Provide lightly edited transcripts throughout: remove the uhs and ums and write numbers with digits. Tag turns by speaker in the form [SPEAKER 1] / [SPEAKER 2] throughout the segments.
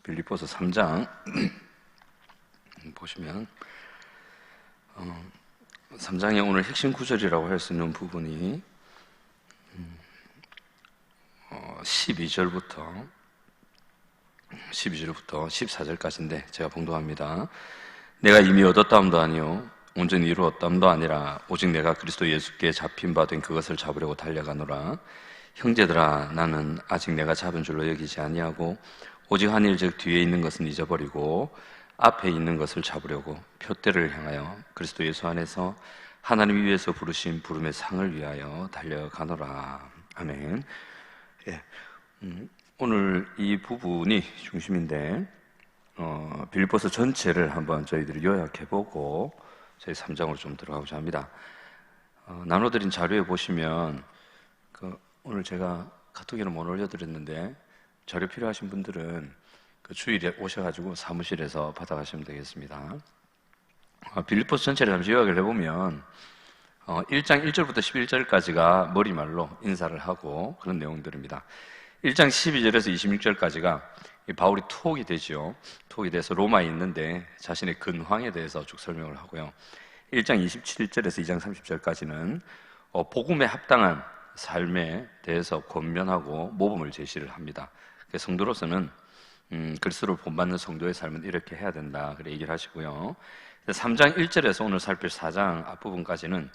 [SPEAKER 1] 빌립보서 3장 보시면 3장의 오늘 핵심 구절이라고 할 수 있는 부분이 12절부터 14절까지인데 제가 봉독합니다. 내가 이미 얻었다함도 아니요 온전히 이루었다함도 아니라 오직 내가 그리스도 예수께 잡힌 바 된 그것을 잡으려고 달려가노라. 형제들아, 나는 아직 내가 잡은 줄로 여기지 아니하고 오직 한 일 즉 뒤에 있는 것은 잊어버리고 앞에 있는 것을 잡으려고 표대를 향하여 그리스도 예수 안에서 하나님 위에서 부르신 부름의 상을 위하여 달려가노라. 아멘. 예. 오늘 이 부분이 중심인데 빌립보서 전체를 한번 저희들이 요약해보고 저희 3장으로 좀 들어가고자 합니다. 나눠드린 자료에 보시면 오늘 제가 카톡에는 못 올려드렸는데 자료 필요하신 분들은 주일에 오셔가지고 사무실에서 받아가시면 되겠습니다. 빌립보서 전체를 잠시 요약을 해보면 1장 1절부터 11절까지가 머리말로 인사를 하고 그런 내용들입니다. 1장 12절에서 26절까지가 바울이 투옥이 되죠. 투옥이 돼서 로마에 있는데 자신의 근황에 대해서 쭉 설명을 하고요. 1장 27절에서 2장 30절까지는 복음에 합당한 삶에 대해서 권면하고 모범을 제시를 합니다. 성도로서는 그리스도를 본받는 성도의 삶은 이렇게 해야 된다 그래 얘기를 하시고요. 3장 1절에서 오늘 살필 4장 앞부분까지는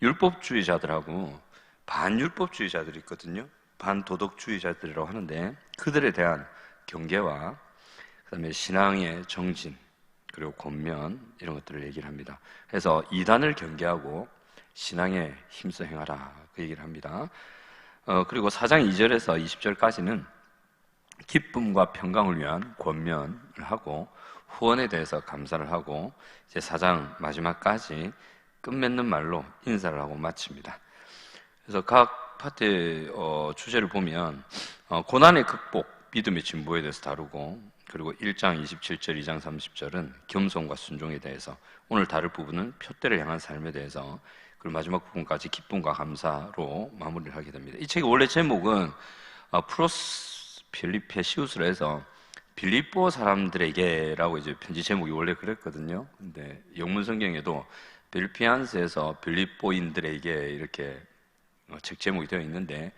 [SPEAKER 1] 율법주의자들하고 반율법주의자들이 있거든요. 반도덕주의자들이라고 하는데 그들에 대한 경계와 그 다음에 신앙의 정진 그리고 권면 이런 것들을 얘기를 합니다. 그래서 이단을 경계하고 신앙에 힘써 행하라 그 얘기를 합니다. 그리고 4장 2절에서 20절까지는 기쁨과 평강을 위한 권면을 하고 후원에 대해서 감사를 하고 이제 4장 마지막까지 끝맺는 말로 인사를 하고 마칩니다. 그래서 각 파트의 주제를 보면 고난의 극복, 믿음의 진보에 대해서 다루고 그리고 1장 27절, 2장 30절은 겸손과 순종에 대해서 오늘 다룰 부분은 표대를 향한 삶에 대해서 그리고 마지막 부분까지 기쁨과 감사로 마무리를 하게 됩니다. 이 책의 원래 제목은 프로스 필리페 시우스로 해서 빌립보 사람들에게라고 이제 편지 제목이 원래 그랬거든요. 근데 영문 성경에도 빌리피안스에서 빌립보인들에게 이렇게 책 제목이 되어 있는데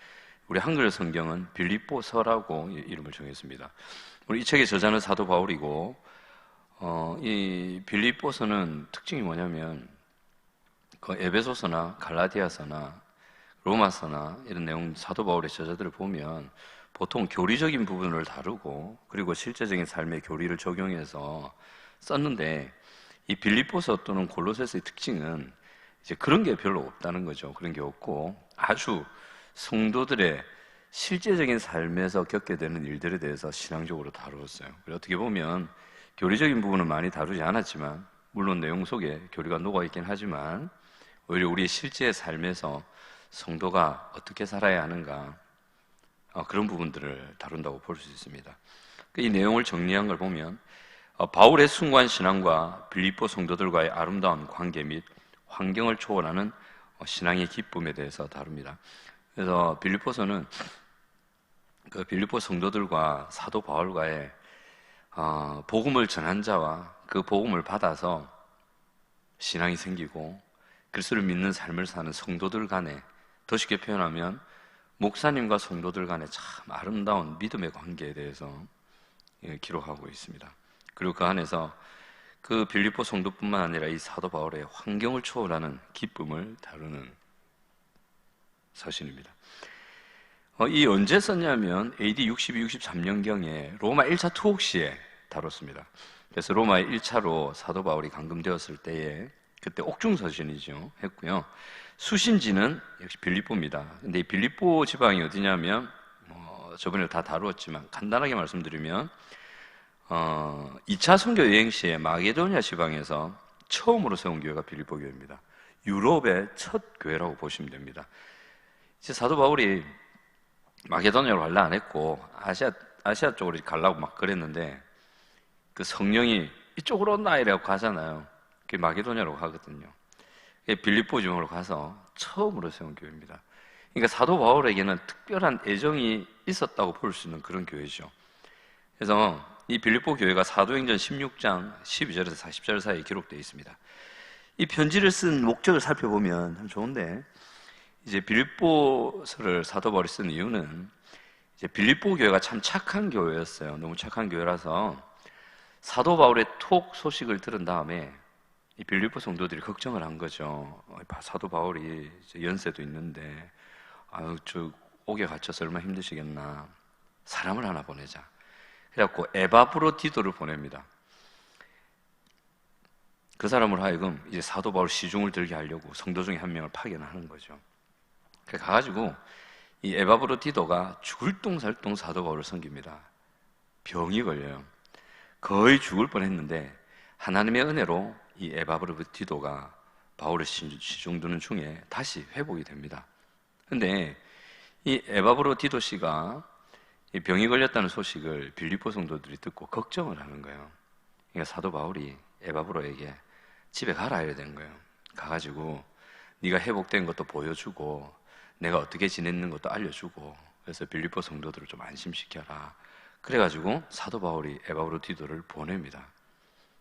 [SPEAKER 1] 우리 한글 성경은 빌립보서라고 이름을 정했습니다. 우리 이 책의 저자는 사도 바울이고 이 빌립보서는 특징이 뭐냐면 에베소서나 갈라디아서나 로마서나 이런 내용 사도 바울의 저자들을 보면 보통 교리적인 부분을 다루고 그리고 실제적인 삶의 교리를 적용해서 썼는데 이 빌립보서 또는 골로새서의 특징은 이제 그런 게 별로 없다는 거죠. 그런 게 없고 아주 성도들의 실제적인 삶에서 겪게 되는 일들에 대해서 신앙적으로 다루었어요. 어떻게 보면 교리적인 부분은 많이 다루지 않았지만 물론 내용 속에 교리가 녹아있긴 하지만 오히려 우리의 실제 삶에서 성도가 어떻게 살아야 하는가 그런 부분들을 다룬다고 볼 수 있습니다. 이 내용을 정리한 걸 보면 바울의 숭고한 신앙과 빌립보 성도들과의 아름다운 관계 및 환경을 초월하는 신앙의 기쁨에 대해서 다룹니다. 그래서 빌립보서는 그 빌립보 성도들과 사도 바울과의 복음을 전한 자와 그 복음을 받아서 신앙이 생기고 그리스도를 믿는 삶을 사는 성도들 간에 더 쉽게 표현하면 목사님과 성도들 간의 참 아름다운 믿음의 관계에 대해서 기록하고 있습니다. 그리고 그 안에서 그 빌립보 성도뿐만 아니라 이 사도 바울의 환경을 초월하는 기쁨을 다루는 서신입니다. 이 언제 썼냐면 AD 62, 63년경에 로마 1차 투옥 시에 다뤘습니다. 그래서 로마의 1차로 사도 바울이 감금되었을 때에 그때 옥중서신이죠. 했고요. 수신지는 역시 빌립보입니다. 근데 이 빌립보 지방이 어디냐면 저번에 다 다루었지만 간단하게 말씀드리면 2차 선교 여행 시에 마게도니아 지방에서 처음으로 세운 교회가 빌립보 교회입니다. 유럽의 첫 교회라고 보시면 됩니다. 이제 사도 바울이 마게도니아로 갈라 안 했고 아시아 쪽으로 가려고 막 그랬는데 그 성령이 이쪽으로 온나 이래갖고 가잖아요. 그게 마게도니아로 가거든요. 빌립보 지방으로 가서 처음으로 세운 교회입니다. 그러니까 사도 바울에게는 특별한 애정이 있었다고 볼 수 있는 그런 교회죠. 그래서 이 빌립보 교회가 사도행전 16장 12절에서 40절 사이에 기록되어 있습니다. 이 편지를 쓴 목적을 살펴보면 참 좋은데, 이제 빌립보서를 사도 바울이 쓴 이유는 이제 빌립보 교회가 참 착한 교회였어요. 너무 착한 교회라서 사도 바울의 톡 소식을 들은 다음에 이 빌립보 성도들이 걱정을 한 거죠. 사도 바울이 이제 연세도 있는데 저 옥에 갇혀서 얼마나 힘드시겠나. 사람을 하나 보내자. 그래갖고 에바브로디도를 보냅니다. 그 사람으로 하여금 이제 사도 바울 시중을 들게 하려고 성도 중에 한 명을 파견하는 거죠. 그래 가가지고 이 에바브로디도가 죽을 똥살똥 사도 바울을 섬깁니다. 병이 걸려요. 거의 죽을 뻔했는데 하나님의 은혜로 이 에바브로디도가 바울의 시중 드는 중에 다시 회복이 됩니다. 근데 이 에바브로디도 씨가 이 병이 걸렸다는 소식을 빌립보 성도들이 듣고 걱정을 하는 거예요. 그러니까 사도 바울이 에바브로에게 집에 가라 이래야 되는 거예요. 가가지고 네가 회복된 것도 보여주고 내가 어떻게 지냈는 것도 알려주고, 그래서 빌립보 성도들을 좀 안심시켜라. 그래가지고 사도 바울이 에바브로디도를 보냅니다.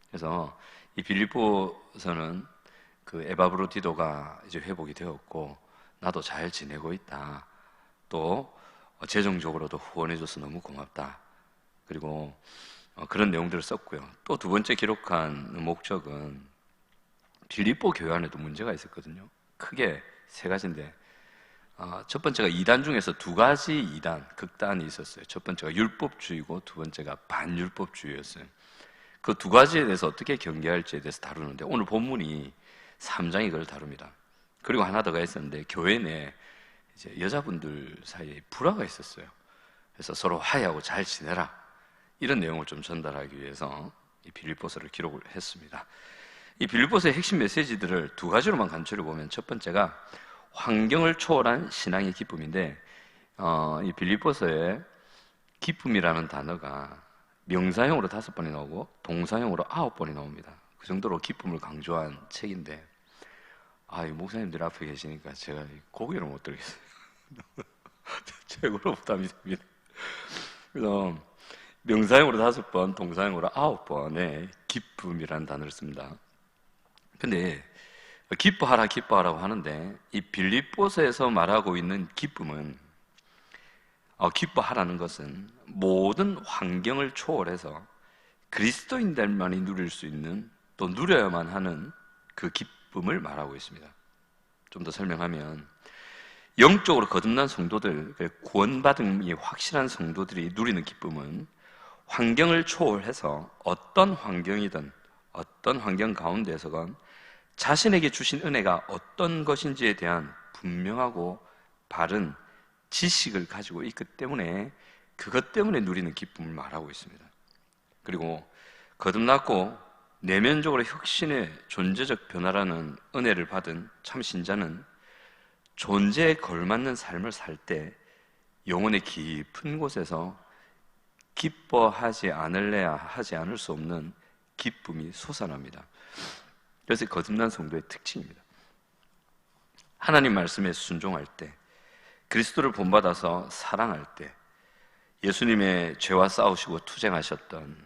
[SPEAKER 1] 그래서 이 빌립보서는 그 에바브로디도가 이제 회복이 되었고 나도 잘 지내고 있다. 또 재정적으로도 후원해줘서 너무 고맙다. 그리고 그런 내용들을 썼고요. 또 두 번째 기록한 목적은 빌립보 교회 안에도 문제가 있었거든요. 크게 세 가지인데, 첫 번째가 이단 중에서 두 가지 이단, 극단이 있었어요. 첫 번째가 율법주의고 두 번째가 반율법주의였어요. 그 두 가지에 대해서 어떻게 경계할지에 대해서 다루는데 오늘 본문이 3장이 그걸 다룹니다. 그리고 하나 더가 있었는데 교회 내 이제 여자분들 사이에 불화가 있었어요. 그래서 서로 화해하고 잘 지내라, 이런 내용을 좀 전달하기 위해서 이 빌립보서를 기록을 했습니다. 이 빌립보서의 핵심 메시지들을 두 가지로만 간추려 보면, 첫 번째가 환경을 초월한 신앙의 기쁨인데, 이 빌립보서에 기쁨이라는 단어가 명사형으로 5번이 나오고 동사형으로 9번이 나옵니다. 그 정도로 기쁨을 강조한 책인데, 이 목사님들 앞에 계시니까 제가 고개를 못 들겠어요. 최고로 부담이 됩니다. 그래서 명사형으로 5번, 동사형으로 9번의 기쁨이라는 단어를 씁니다. 근데 기뻐하라 기뻐하라고 하는데 이 빌립보서에서 말하고 있는 기쁨은, 기뻐하라는 것은 모든 환경을 초월해서 그리스도인들만이 누릴 수 있는, 또 누려야만 하는 그 기쁨을 말하고 있습니다. 좀 더 설명하면, 영적으로 거듭난 성도들, 구원받음이 확실한 성도들이 누리는 기쁨은 환경을 초월해서 어떤 환경이든 어떤 환경 가운데에서건 자신에게 주신 은혜가 어떤 것인지에 대한 분명하고 바른 지식을 가지고 있기 때문에 그것 때문에 누리는 기쁨을 말하고 있습니다. 그리고 거듭났고 내면적으로 혁신의 존재적 변화라는 은혜를 받은 참 신자는 존재에 걸맞는 삶을 살 때 영혼의 깊은 곳에서 기뻐하지 않을래야 하지 않을 수 없는 기쁨이 솟아납니다. 그래서 거듭난 성도의 특징입니다. 하나님 말씀에 순종할 때, 그리스도를 본받아서 사랑할 때, 예수님의 죄와 싸우시고 투쟁하셨던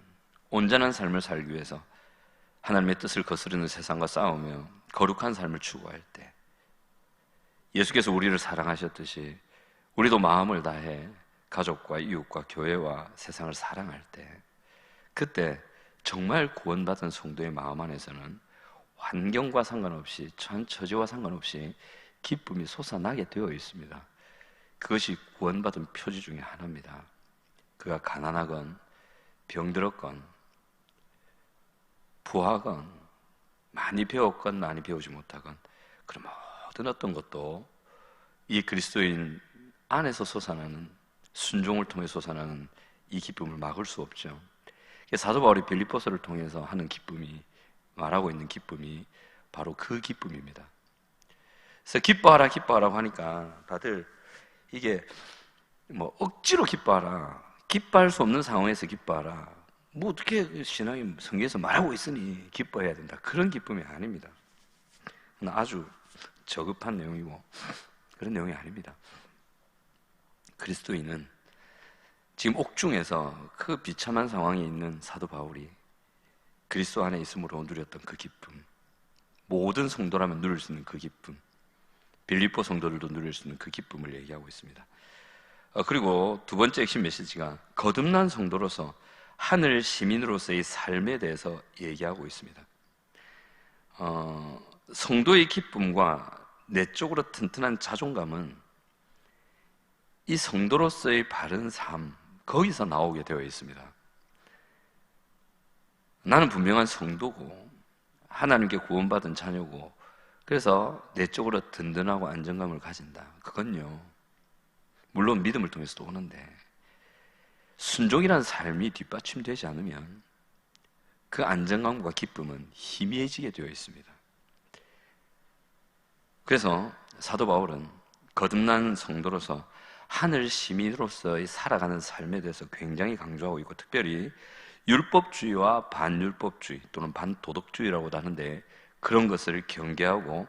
[SPEAKER 1] 온전한 삶을 살기 위해서 하나님의 뜻을 거스르는 세상과 싸우며 거룩한 삶을 추구할 때, 예수께서 우리를 사랑하셨듯이 우리도 마음을 다해 가족과 이웃과 교회와 세상을 사랑할 때, 그때 정말 구원받은 성도의 마음 안에서는 환경과 상관없이, 처지와 상관없이 기쁨이 솟아나게 되어 있습니다. 그것이 구원받은 표지 중에 하나입니다. 그가 가난하건 병들었건 부하건 많이 배웠건 많이 배우지 못하건, 그런 모든 어떤 것도 이 그리스도인 안에서 솟아나는, 순종을 통해 솟아나는 이 기쁨을 막을 수 없죠. 사도 바울이 빌립보서를 통해서 하는 기쁨이, 말하고 있는 기쁨이 바로 그 기쁨입니다. 그래서 기뻐하라 기뻐하라고 하니까 다들 이게 억지로 기뻐하라, 기뻐할 수 없는 상황에서 기뻐하라, 어떻게 신앙이 성경에서 말하고 있으니 기뻐해야 된다, 그런 기쁨이 아닙니다. 아주 저급한 내용이고 그런 내용이 아닙니다. 그리스도인은 지금 옥중에서 그 비참한 상황에 있는 사도 바울이 그리스도 안에 있음으로 누렸던 그 기쁨, 모든 성도라면 누릴 수 있는 그 기쁨, 빌립보 성도들도 누릴 수 있는 그 기쁨을 얘기하고 있습니다. 그리고 두 번째 핵심 메시지가 거듭난 성도로서 하늘 시민으로서의 삶에 대해서 얘기하고 있습니다. 성도의 기쁨과 내적으로 튼튼한 자존감은 이 성도로서의 바른 삶, 거기서 나오게 되어 있습니다. 나는 분명한 성도고 하나님께 구원받은 자녀고 그래서 내적으로 든든하고 안정감을 가진다. 그건요, 물론 믿음을 통해서도 오는데 순종이라는 삶이 뒷받침되지 않으면 그 안정감과 기쁨은 희미해지게 되어 있습니다. 그래서 사도 바울은 거듭난 성도로서 하늘 시민으로서의 살아가는 삶에 대해서 굉장히 강조하고 있고, 특별히 율법주의와 반율법주의 또는 반도덕주의라고도 하는데 그런 것을 경계하고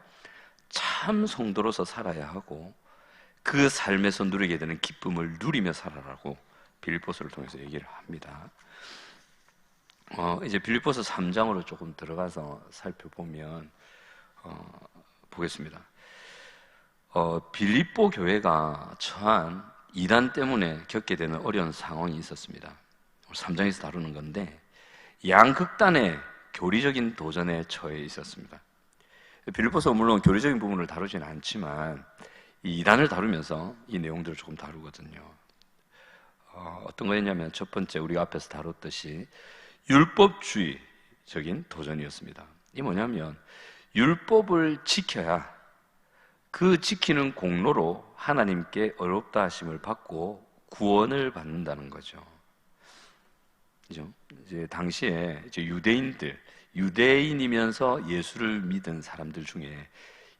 [SPEAKER 1] 참 성도로서 살아야 하고 그 삶에서 누리게 되는 기쁨을 누리며 살아라고 빌립보서를 통해서 얘기를 합니다. 이제 빌립보서 3장으로 조금 들어가서 살펴보면 보겠습니다. 빌립보 교회가 처한 이단 때문에 겪게 되는 어려운 상황이 있었습니다. 3장에서 다루는 건데 양극단의 교리적인 도전에 처해 있었습니다. 빌립보서 물론 교리적인 부분을 다루지는 않지만 이 이단을 다루면서 이 내용들을 조금 다루거든요. 어떤 거였냐면 첫 번째 우리가 앞에서 다뤘듯이 율법주의적인 도전이었습니다. 이 뭐냐면 율법을 지켜야 그 지키는 공로로 하나님께 의롭다 하심을 받고 구원을 받는다는 거죠. 그죠? 이제 당시에 이제 유대인이면서 예수를 믿은 사람들 중에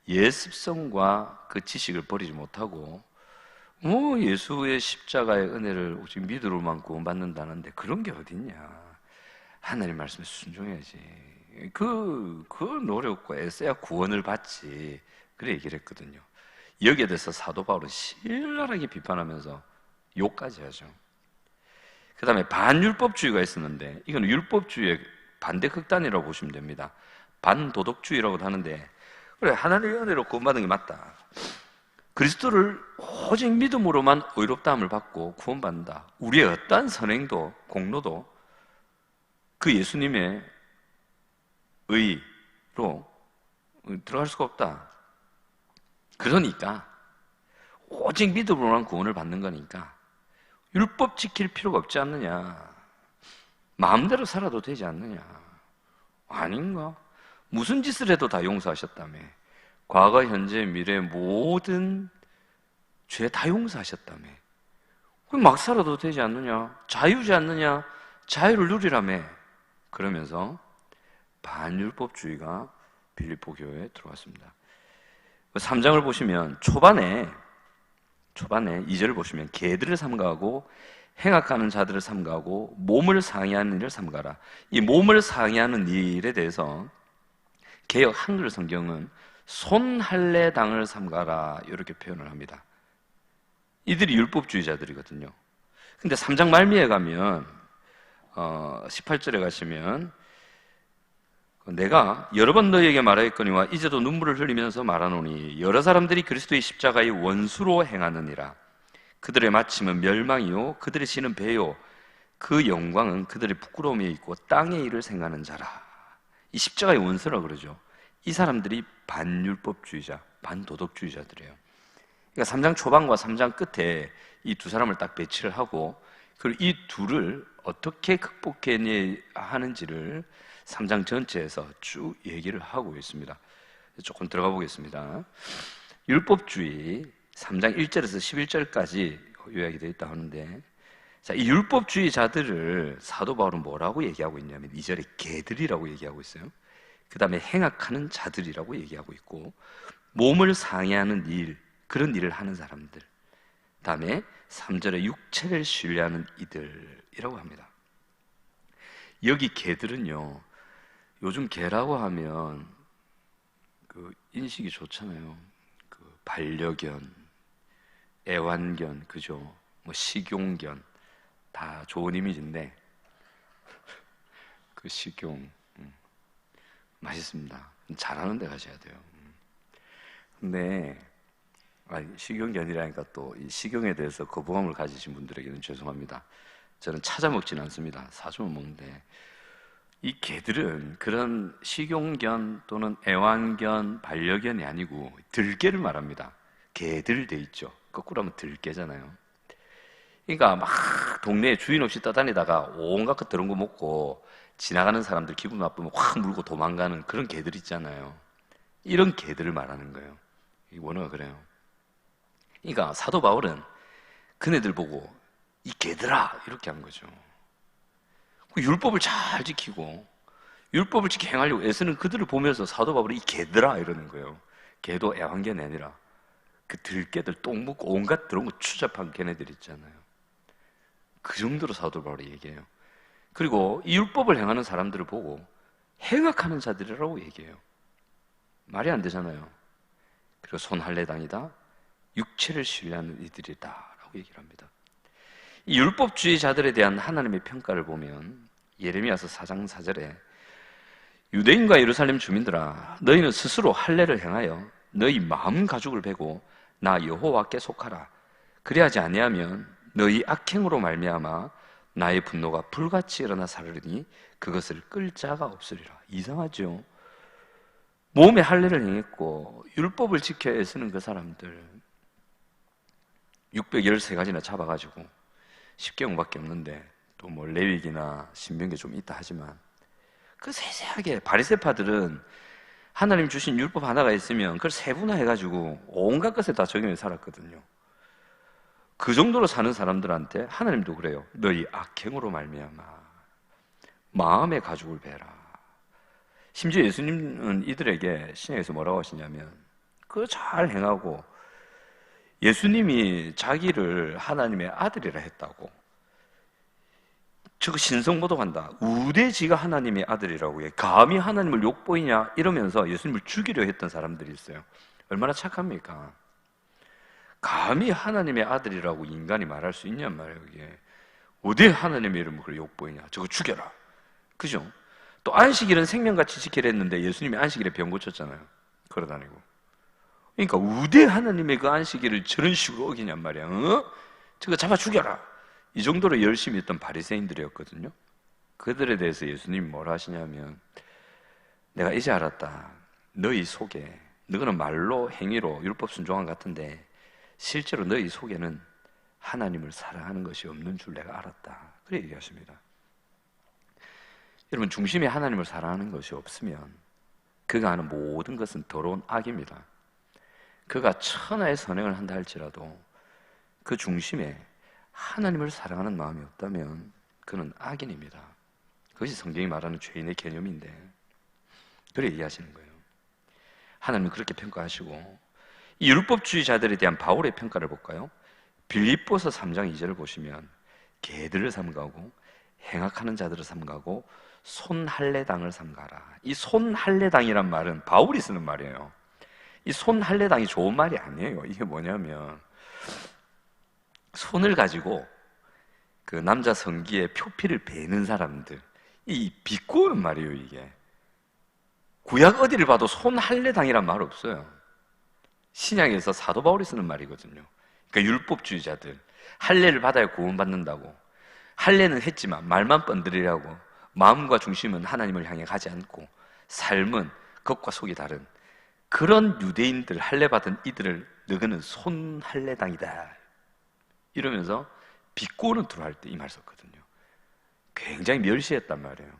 [SPEAKER 1] 예습성과 그 지식을 버리지 못하고 예수의 십자가의 은혜를 오직 믿음으로만 구원받는다는데 그런 게 어딨냐. 하나님 말씀에 순종해야지. 그 노력과 애써야 구원을 받지. 그래 얘기를 했거든요. 여기에 대해서 사도 바울은 신랄하게 비판하면서 욕까지 하죠. 그 다음에 반율법주의가 있었는데 이건 율법주의의 반대 극단이라고 보시면 됩니다. 반도덕주의라고도 하는데 그래 하나님의 은혜로 구원받은 게 맞다. 그리스도를 오직 믿음으로만 의롭다함을 받고 구원받는다. 우리의 어떠한 선행도 공로도 그 예수님의 의로 들어갈 수가 없다. 그러니까 오직 믿음으로만 구원을 받는 거니까 율법 지킬 필요가 없지 않느냐. 마음대로 살아도 되지 않느냐. 아닌가? 무슨 짓을 해도 다 용서하셨다며. 과거, 현재, 미래 모든 죄 다 용서하셨다며. 그럼 막 살아도 되지 않느냐? 자유지 않느냐? 자유를 누리라며. 그러면서 반율법주의가 빌립보 교회에 들어왔습니다. 3장을 보시면 초반에 2절을 보시면 개들을 삼가하고 행악하는 자들을 삼가하고 몸을 상해하는 일을 삼가라. 이 몸을 상해하는 일에 대해서 개역 한글 성경은 손할례당을 삼가라 이렇게 표현을 합니다. 이들이 율법주의자들이거든요. 근데 3장 말미에 가면 18절에 가시면 내가 여러 번 너희에게 말하였거니와 이제도 눈물을 흘리면서 말하노니 여러 사람들이 그리스도의 십자가의 원수로 행하느니라. 그들의 마침은 멸망이요 그들의 신은 배요 그 영광은 그들의 부끄러움에 있고 땅의 일을 생각하는 자라. 이 십자가의 원수라 그러죠. 이 사람들이 반율법주의자, 반도덕주의자들이에요. 그러니까 3장 초반과 3장 끝에 이 두 사람을 딱 배치를 하고 그리고 이 둘을 어떻게 극복해내야 하는지를 3장 전체에서 쭉 얘기를 하고 있습니다. 조금 들어가 보겠습니다. 율법주의 3장 1절에서 11절까지 요약이 되어 있다 하는데, 자, 이 율법주의자들을 사도 바울은 뭐라고 얘기하고 있냐면 2절에 개들이라고 얘기하고 있어요. 그 다음에 행악하는 자들이라고 얘기하고 있고, 몸을 상해하는 일, 그런 일을 하는 사람들, 그 다음에 3절에 육체를 신뢰하는 이들이라고 합니다. 여기 개들은요, 요즘 개라고 하면 그 인식이 좋잖아요. 그 반려견, 애완견, 그죠? 뭐 식용견, 다 좋은 이미지인데 그 식용 맛있습니다. 잘하는 데 가셔야 돼요. 근데 식용이 아니라니까 또 이 식용에 대해서 거부감을 가지신 분들에게는 죄송합니다. 저는 찾아 먹지는 않습니다. 사주면 먹는데 이 개들은 그런 식용견 또는 애완견, 반려견이 아니고 들개를 말합니다. 개들 돼 있죠. 거꾸로 하면 들개잖아요. 그러니까 막 동네에 주인 없이 떠다니다가 온갖 것 더러운 거 먹고 지나가는 사람들 기분 나쁘면 확 물고 도망가는 그런 개들 있잖아요. 이런 개들을 말하는 거예요. 이 원어가 그래요. 그러니까 사도 바울은 그네들 보고 이 개들아 이렇게 한 거죠. 율법을 잘 지키고 율법을 지켜 행하려고 애쓰는 그들을 보면서 사도 바울이 이 개들아 이러는 거예요. 개도 애완견이 아니라 그 들개들 똥 묻고 온갖 더러운 거 추잡한 걔네들 있잖아요. 그 정도로 사도 바울이 얘기해요. 그리고 이 율법을 행하는 사람들을 보고 행악하는 자들이라고 얘기해요. 말이 안 되잖아요. 그리고 손할례당이다, 육체를 신뢰하는 이들이다 라고 얘기를 합니다. 이 율법주의자들에 대한 하나님의 평가를 보면 예레미야서 4장 4절에 유대인과 예루살렘 주민들아 너희는 스스로 할례를 행하여 너희 마음 가죽을 베고 나 여호와께 속하라. 그리하지 아니하면 너희 악행으로 말미암아 나의 분노가 불같이 일어나 사르르니 그것을 끌 자가 없으리라. 이상하죠? 몸에 할례를 행했고 율법을 지켜야 애쓰는 그 사람들 613가지나 잡아가지고 10계명밖에 없는데 또 뭐 레위기나 신명기 좀 있다 하지만 그 세세하게 바리새파들은 하나님 주신 율법 하나가 있으면 그걸 세분화해가지고 온갖 것에 다 적용해 살았거든요. 그 정도로 사는 사람들한테 하나님도 그래요. 너희 악행으로 말미암아 마음의 가죽을 베라. 심지어 예수님은 이들에게 신약에서 뭐라고 하시냐면 그거 잘 행하고 예수님이 자기를 하나님의 아들이라 했다고 저거 신성모독한다. 우대지가 하나님의 아들이라고 해. 감히 하나님을 욕보이냐 이러면서 예수님을 죽이려 했던 사람들이 있어요. 얼마나 착합니까? 감히 하나님의 아들이라고 인간이 말할 수 있냔 말이에요. 이게 어디 하나님의 이름을 그걸 욕보이냐. 저거 죽여라. 그죠? 또 안식일은 생명같이 지키려 했는데 예수님이 안식일에 병 고쳤잖아요. 걸어다니고. 그러니까 우대 하나님의 그 안식일을 저런 식으로 어기냔 말이야. 저거 잡아 죽여라. 이 정도로 열심히 했던 바리새인들이었거든요. 그들에 대해서 예수님이 뭐라 하시냐면 내가 이제 알았다. 너희 속에 너희는 말로 행위로 율법 순종한 것 같은데 실제로 너희 속에는 하나님을 사랑하는 것이 없는 줄 내가 알았다. 그래 얘기하십니다. 여러분 중심에 하나님을 사랑하는 것이 없으면 그가 하는 모든 것은 더러운 악입니다. 그가 천하의 선행을 한다 할지라도 그 중심에 하나님을 사랑하는 마음이 없다면 그는 악인입니다. 그것이 성경이 말하는 죄인의 개념인데 그래 얘기하시는 거예요. 하나님은 그렇게 평가하시고 이 율법주의자들에 대한 바울의 평가를 볼까요? 빌립보서 3장 2절을 보시면 개들을 삼가고 행악하는 자들을 삼가고 손할례당을 삼가라. 이 손할례당이란 말은 바울이 쓰는 말이에요. 이 손할례당이 좋은 말이 아니에요. 이게 뭐냐면 손을 가지고 그 남자 성기의 표피를 베는 사람들 이 비꼬는 말이에요. 이게 구약 어디를 봐도 손할례당이란 말 없어요. 신약에서 사도 바울이 쓰는 말이거든요. 그러니까 율법주의자들 할례를 받아야 구원받는다고 할례는 했지만 말만 뻔들이라고 마음과 중심은 하나님을 향해 가지 않고 삶은 겉과 속이 다른 그런 유대인들 할례 받은 이들을 너희는 손할례당이다 이러면서 비꼬는 투로 할 때 이 말 썼거든요. 굉장히 멸시했단 말이에요.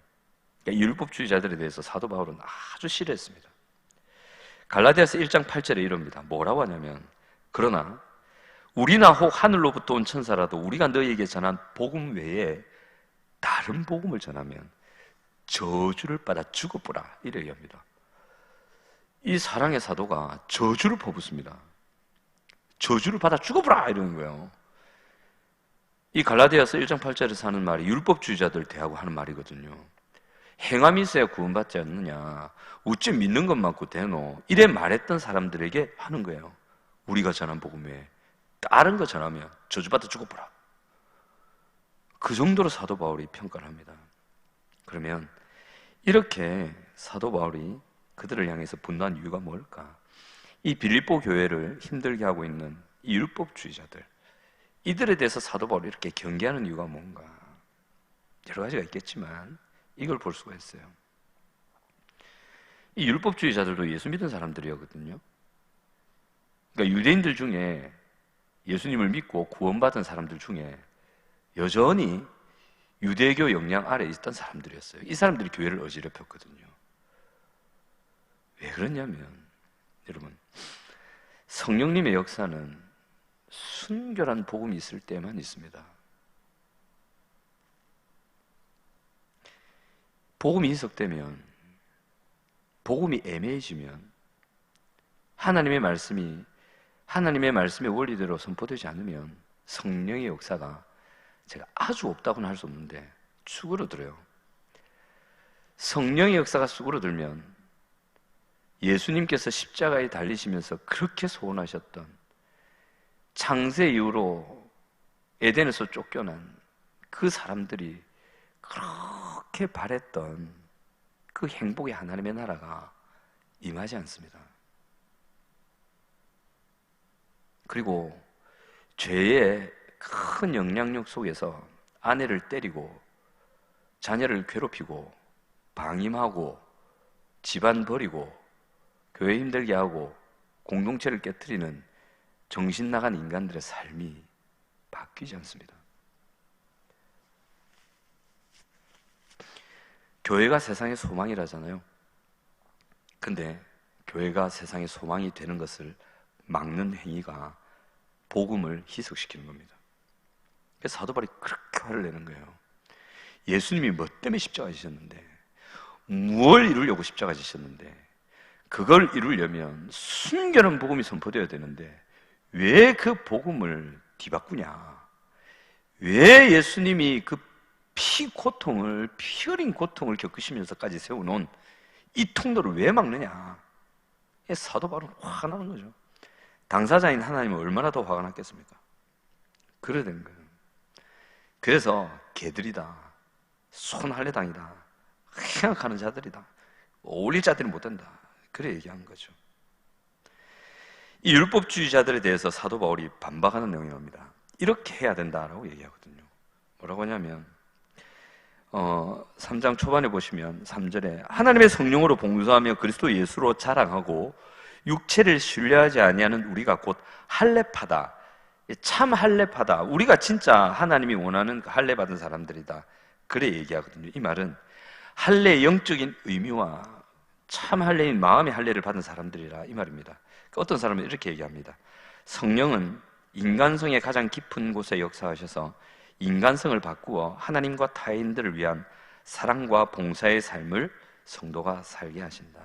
[SPEAKER 1] 그러니까 율법주의자들에 대해서 사도 바울은 아주 싫어했습니다. 갈라디아서 1장 8절에 이럽니다. 뭐라고 하냐면 그러나 우리나 혹 하늘로부터 온 천사라도 우리가 너희에게 전한 복음 외에 다른 복음을 전하면 저주를 받아 죽어보라 이래 얘기합니다. 이 사랑의 사도가 저주를 퍼붓습니다. 저주를 받아 죽어보라 이러는 거예요. 이 갈라디아서 1장 8절에서 하는 말이 율법주의자들 대하고 하는 말이거든요. 행함이 있어야 구원받지 않느냐 어째 믿는 것 많고 대노 이래 말했던 사람들에게 하는 거예요. 우리가 전한 복음 외에 다른 거 전하면 저주받아 죽어보라. 그 정도로 사도 바울이 평가를 합니다. 그러면 이렇게 사도 바울이 그들을 향해서 분노한 이유가 뭘까? 이 빌립보 교회를 힘들게 하고 있는 이 율법주의자들, 이들에 대해서 사도 바울이 이렇게 경계하는 이유가 뭔가? 여러 가지가 있겠지만 이걸 볼 수가 있어요. 이 율법주의자들도 예수 믿은 사람들이었거든요. 그러니까 유대인들 중에 예수님을 믿고 구원받은 사람들 중에 여전히 유대교 영향 아래에 있던 사람들이었어요. 이 사람들이 교회를 어지럽혔거든요. 왜 그러냐면 여러분, 성령님의 역사는 순결한 복음이 있을 때만 있습니다. 복음이 희석되면, 복음이 애매해지면, 하나님의 말씀의 원리대로 선포되지 않으면 성령의 역사가 제가 아주 없다고는 할 수 없는데 수그러들어요. 성령의 역사가 수그러들면 예수님께서 십자가에 달리시면서 그렇게 소원하셨던, 창세 이후로 에덴에서 쫓겨난 그 사람들이 그렇게 바랬던 그 행복의 하나님의 나라가 임하지 않습니다. 그리고 죄의 큰 영향력 속에서 아내를 때리고 자녀를 괴롭히고 방임하고 집안 버리고 교회 힘들게 하고 공동체를 깨트리는 정신 나간 인간들의 삶이 바뀌지 않습니다. 교회가 세상의 소망이라잖아요. 근데 교회가 세상의 소망이 되는 것을 막는 행위가 복음을 희석시키는 겁니다. 그래서 사도 바울이 그렇게 화를 내는 거예요. 예수님이 뭐 때문에 십자가 지셨는데, 무엇을 이루려고 십자가 지셨는데, 그걸 이루려면 순결한 복음이 선포되어야 되는데 왜 그 복음을 뒤바꾸냐? 왜 예수님이 그 피 흘린 고통을 겪으시면서까지 세워놓은 이 통로를 왜 막느냐? 사도 바울은 화가 나는 거죠. 당사자인 하나님은 얼마나 더 화가 났겠습니까? 그래 된 거예요. 그래서 개들이다, 손할례당이다, 행악하는 자들이다, 어울릴 자들이 못된다, 그래 얘기한 거죠. 이 율법주의자들에 대해서 사도 바울이 반박하는 내용입니다. 이렇게 해야 된다라고 얘기하거든요. 뭐라고 하냐면 3장 초반에 보시면 3절에 하나님의 성령으로 봉사하며 그리스도 예수로 자랑하고 육체를 신뢰하지 아니하는 우리가 곧 할례파다, 참 할례파다, 우리가 진짜 하나님이 원하는 할례 받은 사람들이다, 그래 얘기하거든요. 이 말은 할례의 영적인 의미와 참 할례인 마음의 할례를 받은 사람들이라 이 말입니다. 어떤 사람은 이렇게 얘기합니다. 성령은 인간성의 가장 깊은 곳에 역사하셔서 인간성을 바꾸어 하나님과 타인들을 위한 사랑과 봉사의 삶을 성도가 살게 하신다.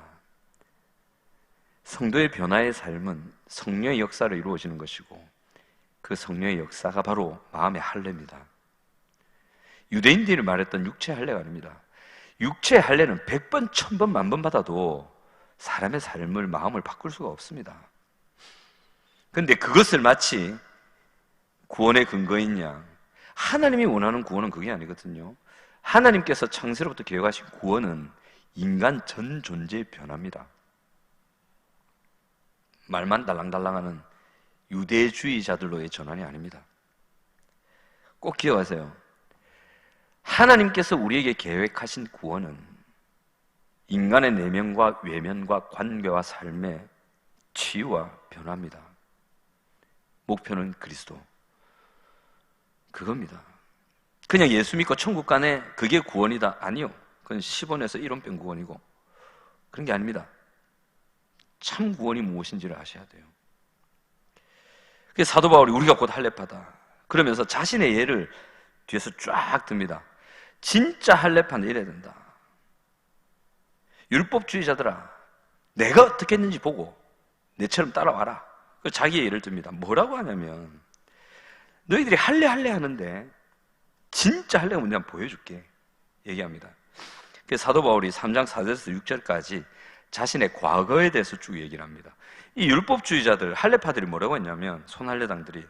[SPEAKER 1] 성도의 변화의 삶은 성령의 역사로 이루어지는 것이고 그 성령의 역사가 바로 마음의 할례입니다. 유대인들이 말했던 육체 할례가 아닙니다. 육체 할례는 100번, 1000번, 만번 받아도 사람의 삶을, 마음을 바꿀 수가 없습니다. 그런데 그것을 마치 구원의 근거인 양, 하나님이 원하는 구원은 그게 아니거든요. 하나님께서 창세로부터 계획하신 구원은 인간 전 존재의 변화입니다. 말만 달랑달랑하는 유대주의자들로의 전환이 아닙니다. 꼭 기억하세요. 하나님께서 우리에게 계획하신 구원은 인간의 내면과 외면과 관계와 삶의 치유와 변화입니다. 목표는 그리스도, 그겁니다. 그냥 예수 믿고 천국 가네, 그게 구원이다, 아니요. 그건 10원에서 1원병 구원이고 그런 게 아닙니다. 참 구원이 무엇인지를 아셔야 돼요. 그래서 사도 바울이 우리가 곧 할례파다 그러면서 자신의 예를 뒤에서 쫙 듭니다. 진짜 할례파는 이래야 된다. 율법주의자들아, 내가 어떻게 했는지 보고 내처럼 따라와라. 자기의 예를 듭니다. 뭐라고 하냐면, 너희들이 할례 하는데 진짜 할례가 뭔지 한번 보여줄게 얘기합니다. 그래서 사도 바울이 3장 4절에서 6절까지 자신의 과거에 대해서 쭉 얘기를 합니다. 이 율법주의자들, 할례파들이 뭐라고 했냐면, 손할례당들이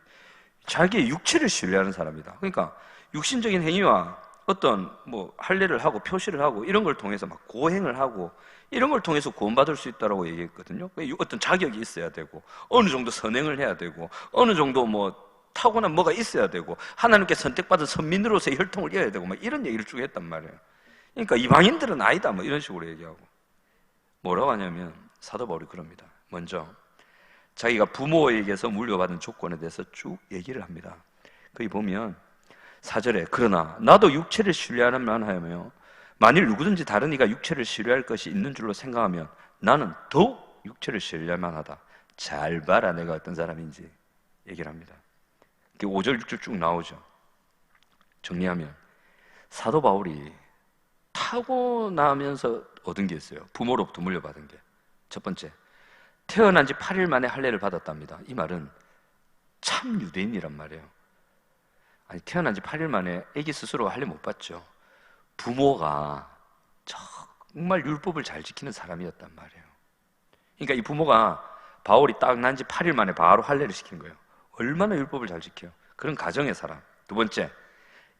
[SPEAKER 1] 자기의 육체를 신뢰하는 사람이다. 그러니까 육신적인 행위와 어떤 뭐 할례를 하고 표시를 하고 이런 걸 통해서 막 고행을 하고 이런 걸 통해서 구원받을 수 있다라고 얘기했거든요. 어떤 자격이 있어야 되고 어느 정도 선행을 해야 되고 어느 정도 뭐 타고난 뭐가 있어야 되고 하나님께 선택받은 선민으로서의 혈통을 이어야 되고 막 이런 얘기를 쭉 했단 말이에요. 그러니까 이방인들은 아니다 뭐 이런 식으로 얘기하고 뭐라고 하냐면 사도 바울이 그럽니다. 먼저 자기가 부모에게서 물려받은 조건에 대해서 쭉 얘기를 합니다. 거기 보면 4절에 그러나 나도 육체를 신뢰하는 만하며 만일 누구든지 다른 이가 육체를 신뢰할 것이 있는 줄로 생각하면 나는 더욱 육체를 신뢰할 만하다. 잘 봐라 내가 어떤 사람인지 얘기를 합니다. 5절 6절 쭉 나오죠. 정리하면 사도 바울이 타고나면서 얻은 게 있어요. 부모로부터 물려받은 게. 첫 번째, 태어난 지 8일 만에 할례를 받았답니다. 이 말은 참 유대인이란 말이에요. 아니, 태어난 지 8일 만에 아기 스스로 할례 못 받죠. 부모가 정말 율법을 잘 지키는 사람이었단 말이에요. 그러니까 이 부모가 바울이 딱 난 지 8일 만에 바로 할례를 시킨 거예요. 얼마나 율법을 잘 지켜요. 그런 가정의 사람. 두 번째,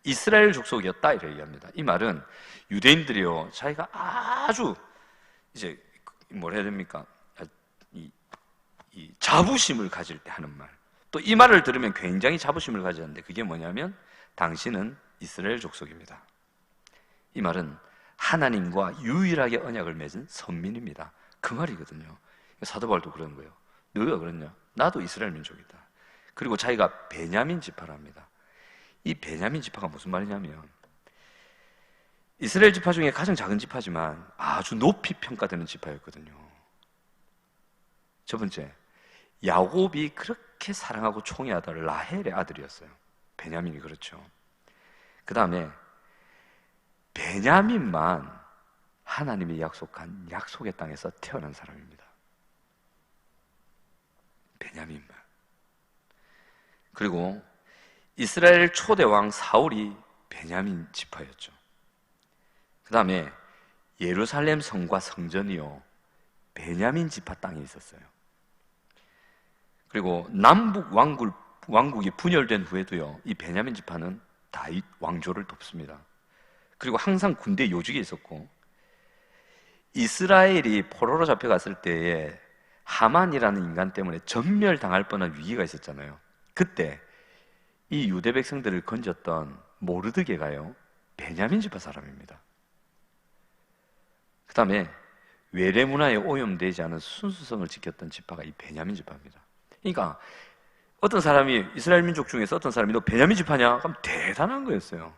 [SPEAKER 1] 이스라엘 족속이었다 이렇게 얘기합니다. 이 말은 유대인들이요 자기가 아주 이제 뭘 해야 됩니까? 이 자부심을 가질 때 하는 말. 또 이 말을 들으면 굉장히 자부심을 가지는데 그게 뭐냐면 당신은 이스라엘 족속입니다. 이 말은 하나님과 유일하게 언약을 맺은 선민입니다. 그 말이거든요. 사도 바울도 그런 거예요. 너희가 그랬냐? 나도 이스라엘 민족이다. 그리고 자기가 베냐민 지파랍니다. 이 베냐민 지파가 무슨 말이냐면 이스라엘 지파 중에 가장 작은 지파지만 아주 높이 평가되는 지파였거든요. 첫 번째, 야곱이 그렇게 사랑하고 총애하던 라헬의 아들이었어요. 베냐민이 그렇죠. 그 다음에 베냐민만 하나님이 약속한 약속의 땅에서 태어난 사람입니다. 베냐민만. 그리고 이스라엘 초대 왕 사울이 베냐민 지파였죠. 그 다음에 예루살렘 성과 성전이요 베냐민 지파 땅에 있었어요. 그리고 남북 왕국이 분열된 후에도요 이 베냐민 지파는 다윗 왕조를 돕습니다. 그리고 항상 군대 요직에 있었고 이스라엘이 포로로 잡혀갔을 때에 하만이라는 인간 때문에 전멸당할 뻔한 위기가 있었잖아요. 그때 이 유대 백성들을 건졌던 모르드게가요 베냐민 지파 사람입니다. 그 다음에 외래 문화에 오염되지 않은 순수성을 지켰던 지파가 이 베냐민 지파입니다. 그러니까 어떤 사람이 이스라엘 민족 중에서 어떤 사람이 너 베냐민 지파냐? 그럼 대단한 거였어요.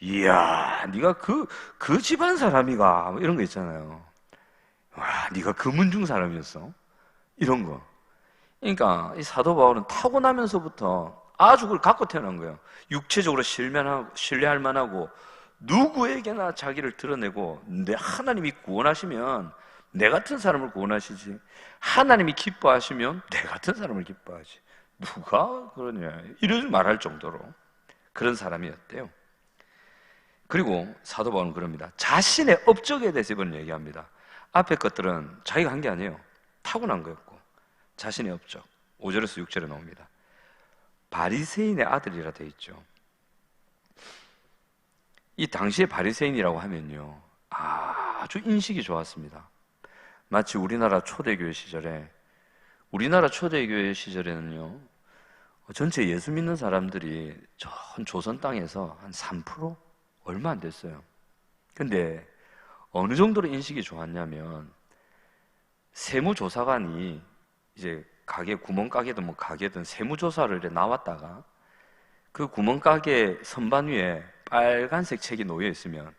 [SPEAKER 1] 이야, 네가 그 집안 사람이가 뭐 이런 거 있잖아요. 와, 네가 그 문중 사람이었어? 이런 거. 그러니까 이 사도 바울은 타고나면서부터 아주 그걸 갖고 태어난 거예요. 육체적으로 신뢰할 만하고 누구에게나 자기를 드러내고 내 하나님이 구원하시면 내 같은 사람을 구원하시지 하나님이 기뻐하시면 내 같은 사람을 기뻐하지 누가 그러냐 이러지 말할 정도로 그런 사람이었대요. 그리고 사도 바울은 그럽니다. 자신의 업적에 대해서 이번 얘기합니다. 앞에 것들은 자기가 한 게 아니에요. 타고난 거였고 자신의 업적 5절에서 6절에 나옵니다. 바리새인의 아들이라 돼 있죠. 이 당시에 바리새인이라고 하면요 아주 인식이 좋았습니다. 마치 우리나라 초대교회 시절에는요 전체 예수 믿는 사람들이 전 조선 땅에서 한 3% 얼마 안 됐어요. 근데 어느 정도로 인식이 좋았냐면 세무조사관이 이제 구멍가게든 뭐 가게든 세무조사를 나왔다가 그 구멍가게 선반 위에 빨간색 책이 놓여 있으면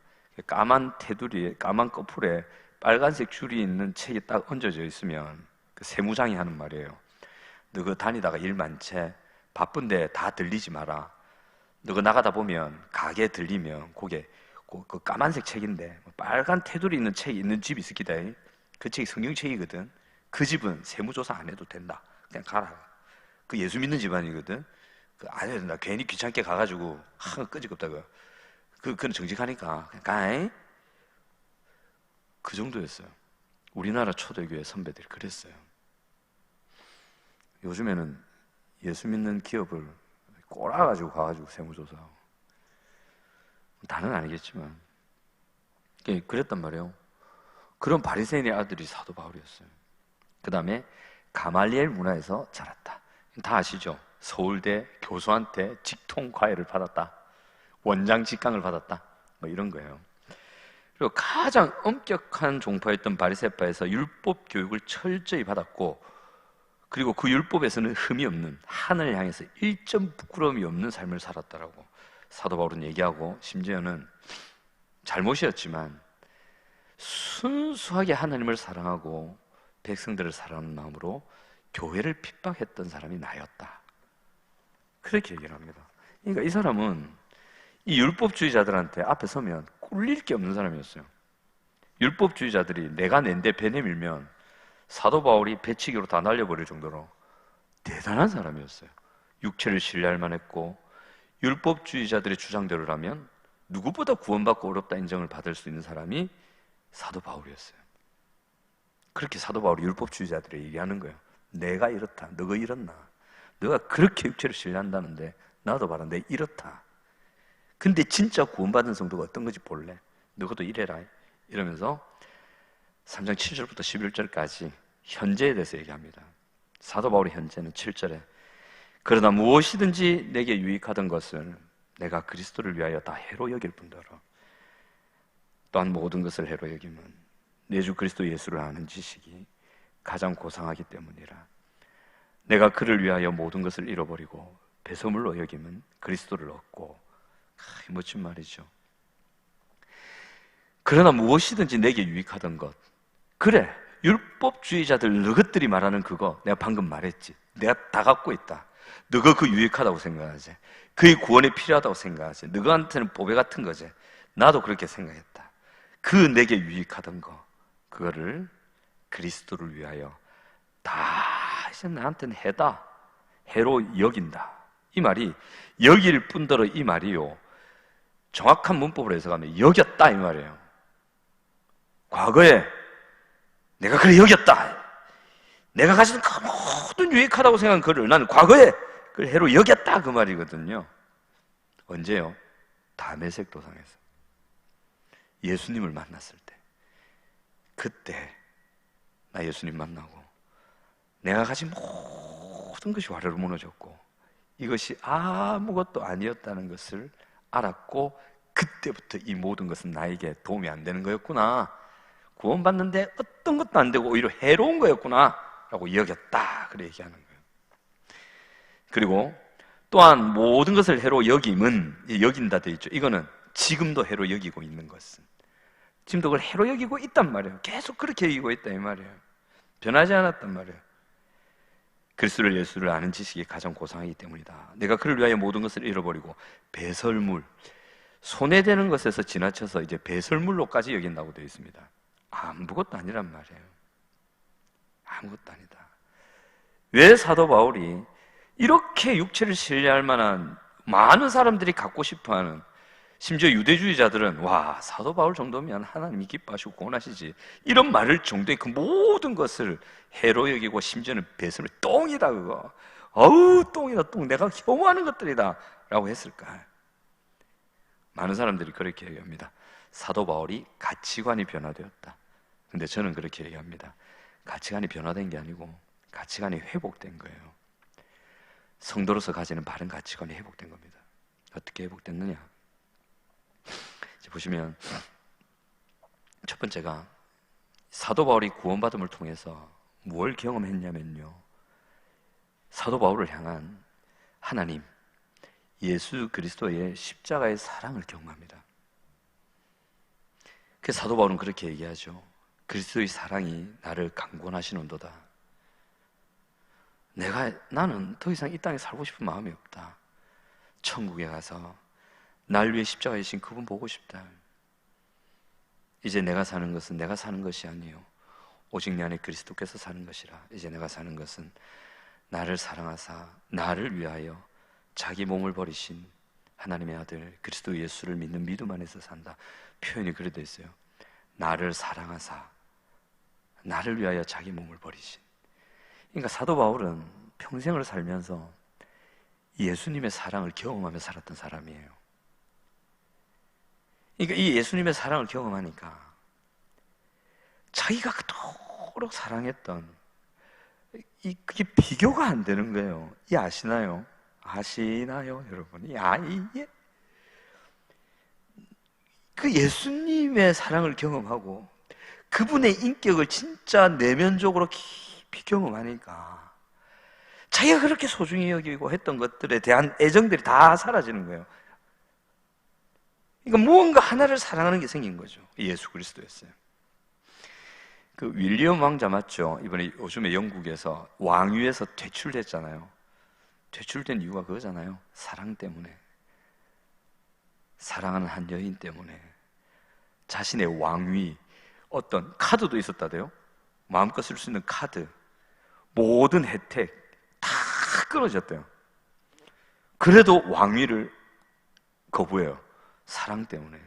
[SPEAKER 1] 까만 테두리에 까만 꺼풀에 빨간색 줄이 있는 책이 딱 얹어져 있으면 그 세무장이 하는 말이에요. 너 그 다니다가 일 많지? 바쁜데 다 들리지 마라. 너 그 나가다 보면 가게 들리면 그게 그 까만색 책인데 빨간 테두리 있는 책이 있는 집이 있을 기다. 그 책이 성경책이거든. 그 집은 세무조사 안 해도 된다. 그냥 가라. 그 예수 믿는 집안이거든. 안 해도 된다. 괜히 귀찮게 가가지고 끄지겁다고. 그건 정직하니까 그냥 가잉. 그 정도였어요. 우리나라 초대교회 선배들이 그랬어요. 요즘에는 예수 믿는 기업을 꼬라가지고 가가지고 세무조사하고 다는 아니겠지만 그랬단 말이에요. 그런 바리새인의 아들이 사도 바울이었어요. 그 다음에 가말리엘 문화에서 자랐다. 다 아시죠? 서울대 교수한테 직통 과외를 받았다, 원장 직강을 받았다, 뭐 이런 거예요. 그리고 가장 엄격한 종파였던 바리새파에서 율법 교육을 철저히 받았고, 그리고 그 율법에서는 흠이 없는, 하늘을 향해서 1점 부끄러움이 없는 삶을 살았다라고 사도 바울은 얘기하고, 심지어는 잘못이었지만 순수하게 하나님을 사랑하고 백성들을 사랑하는 마음으로 교회를 핍박했던 사람이 나였다, 그렇게 얘기를 합니다. 그러니까 이 사람은 이 율법주의자들한테 앞에 서면 꿀릴 게 없는 사람이었어요. 율법주의자들이 내가 낸데 배 내밀면 사도 바울이 배치기로 다 날려버릴 정도로 대단한 사람이었어요. 육체를 신뢰할 만했고, 율법주의자들의 주장대로라면 누구보다 구원받고 어렵다 인정을 받을 수 있는 사람이 사도 바울이었어요. 그렇게 사도 바울이 율법주의자들에게 얘기하는 거예요. 내가 이렇다, 너가 이렇나? 너가 그렇게 육체를 신뢰한다는데 나도 봐라, 내 이렇다. 근데 진짜 구원받은 성도가 어떤 건지 볼래? 너희도 이래라. 이러면서 3장 7절부터 11절까지 현재에 대해서 얘기합니다. 사도 바울의 현재는 7절에 그러나 무엇이든지 내게 유익하던 것을 내가 그리스도를 위하여 다 해로 여길 뿐더러 또한 모든 것을 해로 여김은 내 주 그리스도 예수를 아는 지식이 가장 고상하기 때문이라. 내가 그를 위하여 모든 것을 잃어버리고 배설물로 여김은 그리스도를 얻고. 멋진 말이죠. 그러나 무엇이든지 내게 유익하던 것, 그래, 율법주의자들 너것들이 말하는 그거 내가 방금 말했지. 내가 다 갖고 있다. 너가 그 유익하다고 생각하지. 그의 구원이 필요하다고 생각하지. 너한테는 보배 같은 거지. 나도 그렇게 생각했다. 그 내게 유익하던 거, 그거를 그리스도를 위하여 다 이제 나한테는 해다, 해로 여긴다. 이 말이 여길 뿐더러 이 말이요, 정확한 문법으로 해석하면 여겼다 이 말이에요. 과거에 내가 그래 여겼다, 내가 가진 그 모든 유익하다고 생각한 그를 나는 과거에 그걸 해로 여겼다, 그 말이거든요. 언제요? 다메섹 도상에서 예수님을 만났을 때, 그때 나 예수님 만나고 내가 가진 모든 것이 와르르 무너졌고 이것이 아무것도 아니었다는 것을 알았고, 그때부터 이 모든 것은 나에게 도움이 안 되는 거였구나, 구원받는데 어떤 것도 안 되고 오히려 해로운 거였구나 라고 여겼다, 그래 얘기하는 거예요. 그리고 또한 모든 것을 해로 여김은, 여긴다 돼 있죠. 이거는 지금도 해로 여기고 있는 것은, 지금도 그걸 해로 여기고 있단 말이에요. 계속 그렇게 여기고 있다 이 말이에요. 변하지 않았단 말이에요. 그리스도를 예수를 아는 지식이 가장 고상하기 때문이다. 내가 그를 위하여 모든 것을 잃어버리고 배설물, 손에 대는 것에서 지나쳐서 이제 배설물로까지 여긴다고 되어 있습니다. 아무것도 아니란 말이에요. 아무것도 아니다. 왜 사도 바울이 이렇게 육체를 신뢰할 만한, 많은 사람들이 갖고 싶어하는, 심지어 유대주의자들은 와, 사도 바울 정도면 하나님이 기뻐하시고 구원하시지, 이런 말을 정도의 그 모든 것을 해로 여기고, 심지어는 배설물, 똥이다 그거, 어우 똥이다 똥, 내가 혐오하는 것들이다 라고 했을까? 많은 사람들이 그렇게 얘기합니다. 사도 바울이 가치관이 변화되었다. 근데 저는 그렇게 얘기합니다. 가치관이 변화된 게 아니고 가치관이 회복된 거예요. 성도로서 가지는 바른 가치관이 회복된 겁니다. 어떻게 회복됐느냐? 보시면 첫 번째가 사도 바울이 구원받음을 통해서 뭘 경험했냐면요, 사도 바울을 향한 하나님, 예수 그리스도의 십자가의 사랑을 경험합니다. 그래서 사도 바울은 그렇게 얘기하죠. 그리스도의 사랑이 나를 강권하시는도다. 나는 더 이상 이 땅에 살고 싶은 마음이 없다. 천국에 가서 날 위해 십자가에 지신 그분 보고 싶다. 이제 내가 사는 것은 내가 사는 것이 아니요 오직 내 안에 그리스도께서 사는 것이라. 이제 내가 사는 것은 나를 사랑하사 나를 위하여 자기 몸을 버리신 하나님의 아들 그리스도 예수를 믿는 믿음 안에서 산다. 표현이 그래 돼 있어요. 나를 사랑하사 나를 위하여 자기 몸을 버리신. 그러니까 사도 바울은 평생을 살면서 예수님의 사랑을 경험하며 살았던 사람이에요. 그러니까 이 예수님의 사랑을 경험하니까 자기가 그토록 사랑했던 그게 비교가 안 되는 거예요. 이 아시나요? 아시나요, 여러분? 이게 그 예수님의 사랑을 경험하고 그분의 인격을 진짜 내면적으로 깊이 경험하니까 자기가 그렇게 소중히 여기고 했던 것들에 대한 애정들이 다 사라지는 거예요. 그러니까 무언가 하나를 사랑하는 게 생긴 거죠. 예수 그리스도였어요. 그 윌리엄 왕자 맞죠? 이번에 요즘에 영국에서 왕위에서 퇴출됐잖아요. 퇴출된 이유가 그거잖아요. 사랑 때문에. 사랑하는 한 여인 때문에 자신의 왕위, 어떤 카드도 있었다대요. 마음껏 쓸 수 있는 카드, 모든 혜택 다 끊어졌대요. 그래도 왕위를 거부해요. 사랑 때문에.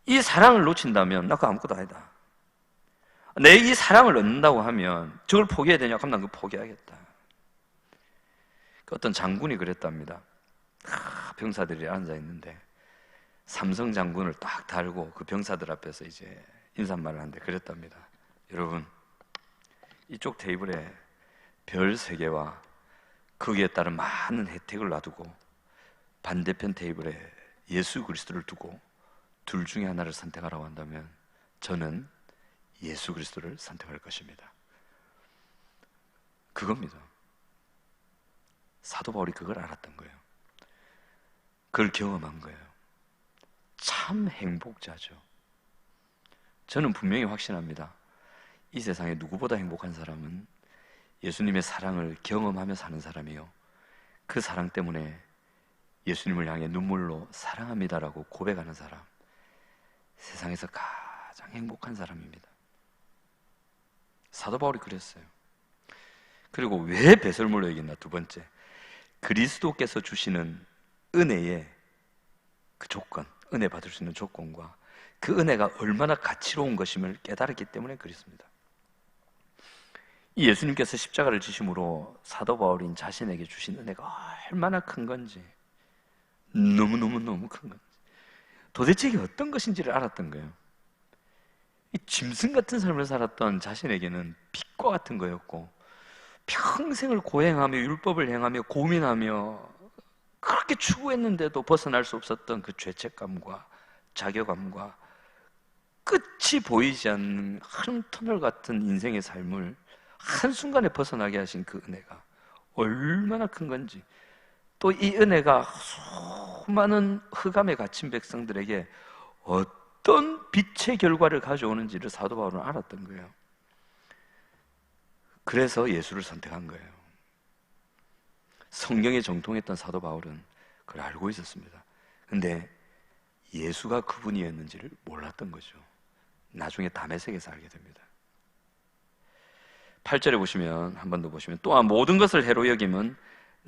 [SPEAKER 1] 이 사랑을 놓친다면 나 그거 아무것도 아니다. 내 이 사랑을 얻는다고 하면 저걸 포기해야 되냐? 그럼 난 그거 포기하겠다. 어떤 장군이 그랬답니다. 병사들이 앉아있는데 삼성 장군을 딱 달고 그 병사들 앞에서 이제 인사말을 하는데 그랬답니다. 여러분, 이쪽 테이블에 별 3개와 거기에 따른 많은 혜택을 놔두고 반대편 테이블에 예수 그리스도를 두고 둘 중에 하나를 선택하라고 한다면 저는 예수 그리스도를 선택할 것입니다. 그겁니다. 사도 바울이 그걸 알았던 거예요. 그걸 경험한 거예요. 참 행복자죠. 저는 분명히 확신합니다. 이 세상에 누구보다 행복한 사람은 예수님의 사랑을 경험하며 사는 사람이요, 그 사랑 때문에 예수님을 향해 눈물로 사랑합니다라고 고백하는 사람, 세상에서 가장 행복한 사람입니다. 사도 바울이 그랬어요. 그리고 왜 배설물로 여긴다? 두 번째, 그리스도께서 주시는 은혜의 그 조건, 은혜 받을 수 있는 조건과 그 은혜가 얼마나 가치로운 것임을 깨달았기 때문에 그렇습니다. 이 예수님께서 십자가를 지심으로 사도 바울인 자신에게 주신 은혜가 얼마나 큰 건지, 너무너무 큰 건지, 도대체 이게 어떤 것인지를 알았던 거예요. 이 짐승 같은 삶을 살았던 자신에게는 빛과 같은 거였고, 평생을 고행하며 율법을 행하며 고민하며 그렇게 추구했는데도 벗어날 수 없었던 그 죄책감과 자괴감과 끝이 보이지 않는 한 터널 같은 인생의 삶을 한순간에 벗어나게 하신 그 은혜가 얼마나 큰 건지, 또 이 은혜가 수많은 흑암에 갇힌 백성들에게 어떤 빛의 결과를 가져오는지를 사도 바울은 알았던 거예요. 그래서 예수를 선택한 거예요. 성경에 정통했던 사도 바울은 그걸 알고 있었습니다. 근데 예수가 그분이었는지를 몰랐던 거죠. 나중에 다메섹에서 알게 됩니다. 8절에 보시면, 한 번 더 보시면, 또한 모든 것을 해로 여김은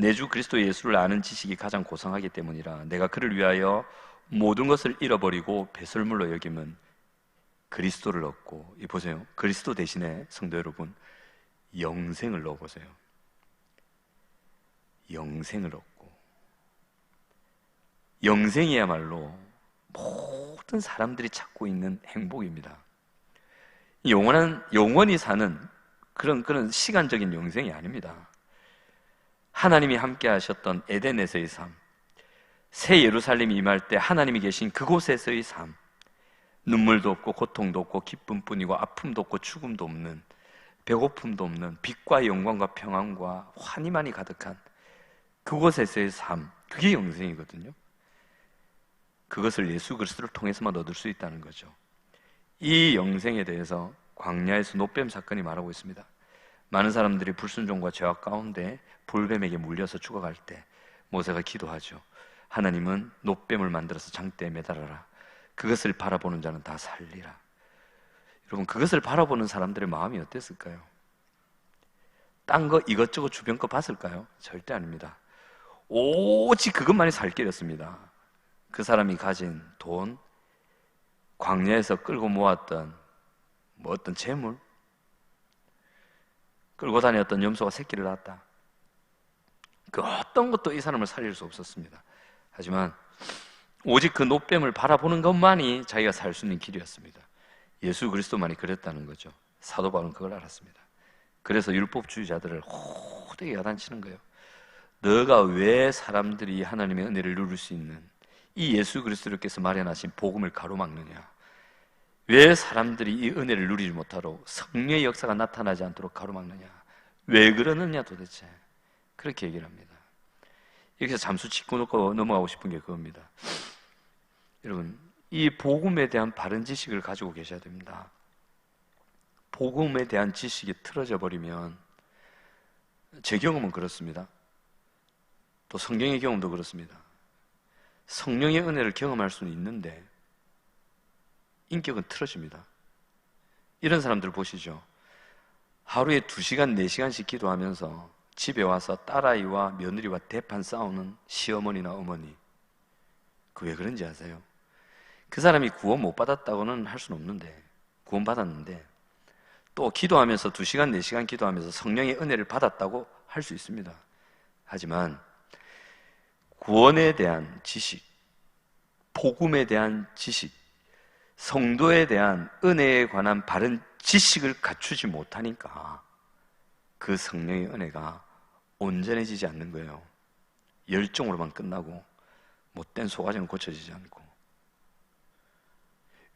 [SPEAKER 1] 내 주 그리스도 예수를 아는 지식이 가장 고상하기 때문이라. 내가 그를 위하여 모든 것을 잃어버리고 배설물로 여김은 그리스도를 얻고, 이 보세요, 그리스도 대신에 성도 여러분 영생을 넣어보세요. 영생을 얻고, 영생이야말로 모든 사람들이 찾고 있는 행복입니다. 영원히 사는 그런 시간적인 영생이 아닙니다. 하나님이 함께 하셨던 에덴에서의 삶, 새 예루살렘이 임할 때 하나님이 계신 그곳에서의 삶, 눈물도 없고 고통도 없고 기쁨뿐이고 아픔도 없고 죽음도 없는, 배고픔도 없는, 빛과 영광과 평안과 환희만이 가득한 그곳에서의 삶, 그게 영생이거든요. 그것을 예수 그리스도를 통해서만 얻을 수 있다는 거죠. 이 영생에 대해서 광야에서 노뱀 사건이 말하고 있습니다. 많은 사람들이 불순종과 죄악 가운데 불뱀에게 물려서 죽어갈 때 모세가 기도하죠. 하나님은 노뱀을 만들어서 장대에 매달아라. 그것을 바라보는 자는 다 살리라. 여러분, 그것을 바라보는 사람들의 마음이 어땠을까요? 딴 거 이것저것 주변 거 봤을까요? 절대 아닙니다. 오직 그것만이 살 길이었습니다. 그 사람이 가진 돈, 광야에서 끌고 모았던 어떤 재물, 끌고 다녔던 염소가 새끼를 낳았다. 그 어떤 것도 이 사람을 살릴 수 없었습니다. 하지만 오직 그 노뱀을 바라보는 것만이 자기가 살 수 있는 길이었습니다. 예수 그리스도만이 그랬다는 거죠. 사도 바울은 그걸 알았습니다. 그래서 율법주의자들을 호되게 야단치는 거예요. 너가 왜 사람들이 하나님의 은혜를 누릴 수 있는 이 예수 그리스도께서 마련하신 복음을 가로막느냐? 왜 사람들이 이 은혜를 누리지 못하도록 성령의 역사가 나타나지 않도록 가로막느냐? 왜 그러느냐 도대체? 그렇게 얘기를 합니다. 여기서 잠수 짚고 놓고 넘어가고 싶은 게 그겁니다. 여러분, 이 복음에 대한 바른 지식을 가지고 계셔야 됩니다. 복음에 대한 지식이 틀어져 버리면, 제 경험은 그렇습니다. 또 성경의 경험도 그렇습니다. 성령의 은혜를 경험할 수는 있는데 인격은 틀어집니다. 이런 사람들 보시죠. 하루에 2시간, 4시간씩 기도하면서 집에 와서 딸아이와 며느리와 대판 싸우는 시어머니나 어머니, 그 왜 그런지 아세요? 그 사람이 구원 못 받았다고는 할 수는 없는데, 구원 받았는데 또 기도하면서 2시간, 4시간 기도하면서 성령의 은혜를 받았다고 할 수 있습니다. 하지만 구원에 대한 지식, 복음에 대한 지식, 성도에 대한 은혜에 관한 바른 지식을 갖추지 못하니까 그 성령의 은혜가 온전해지지 않는 거예요. 열정으로만 끝나고 못된 소가지는 고쳐지지 않고,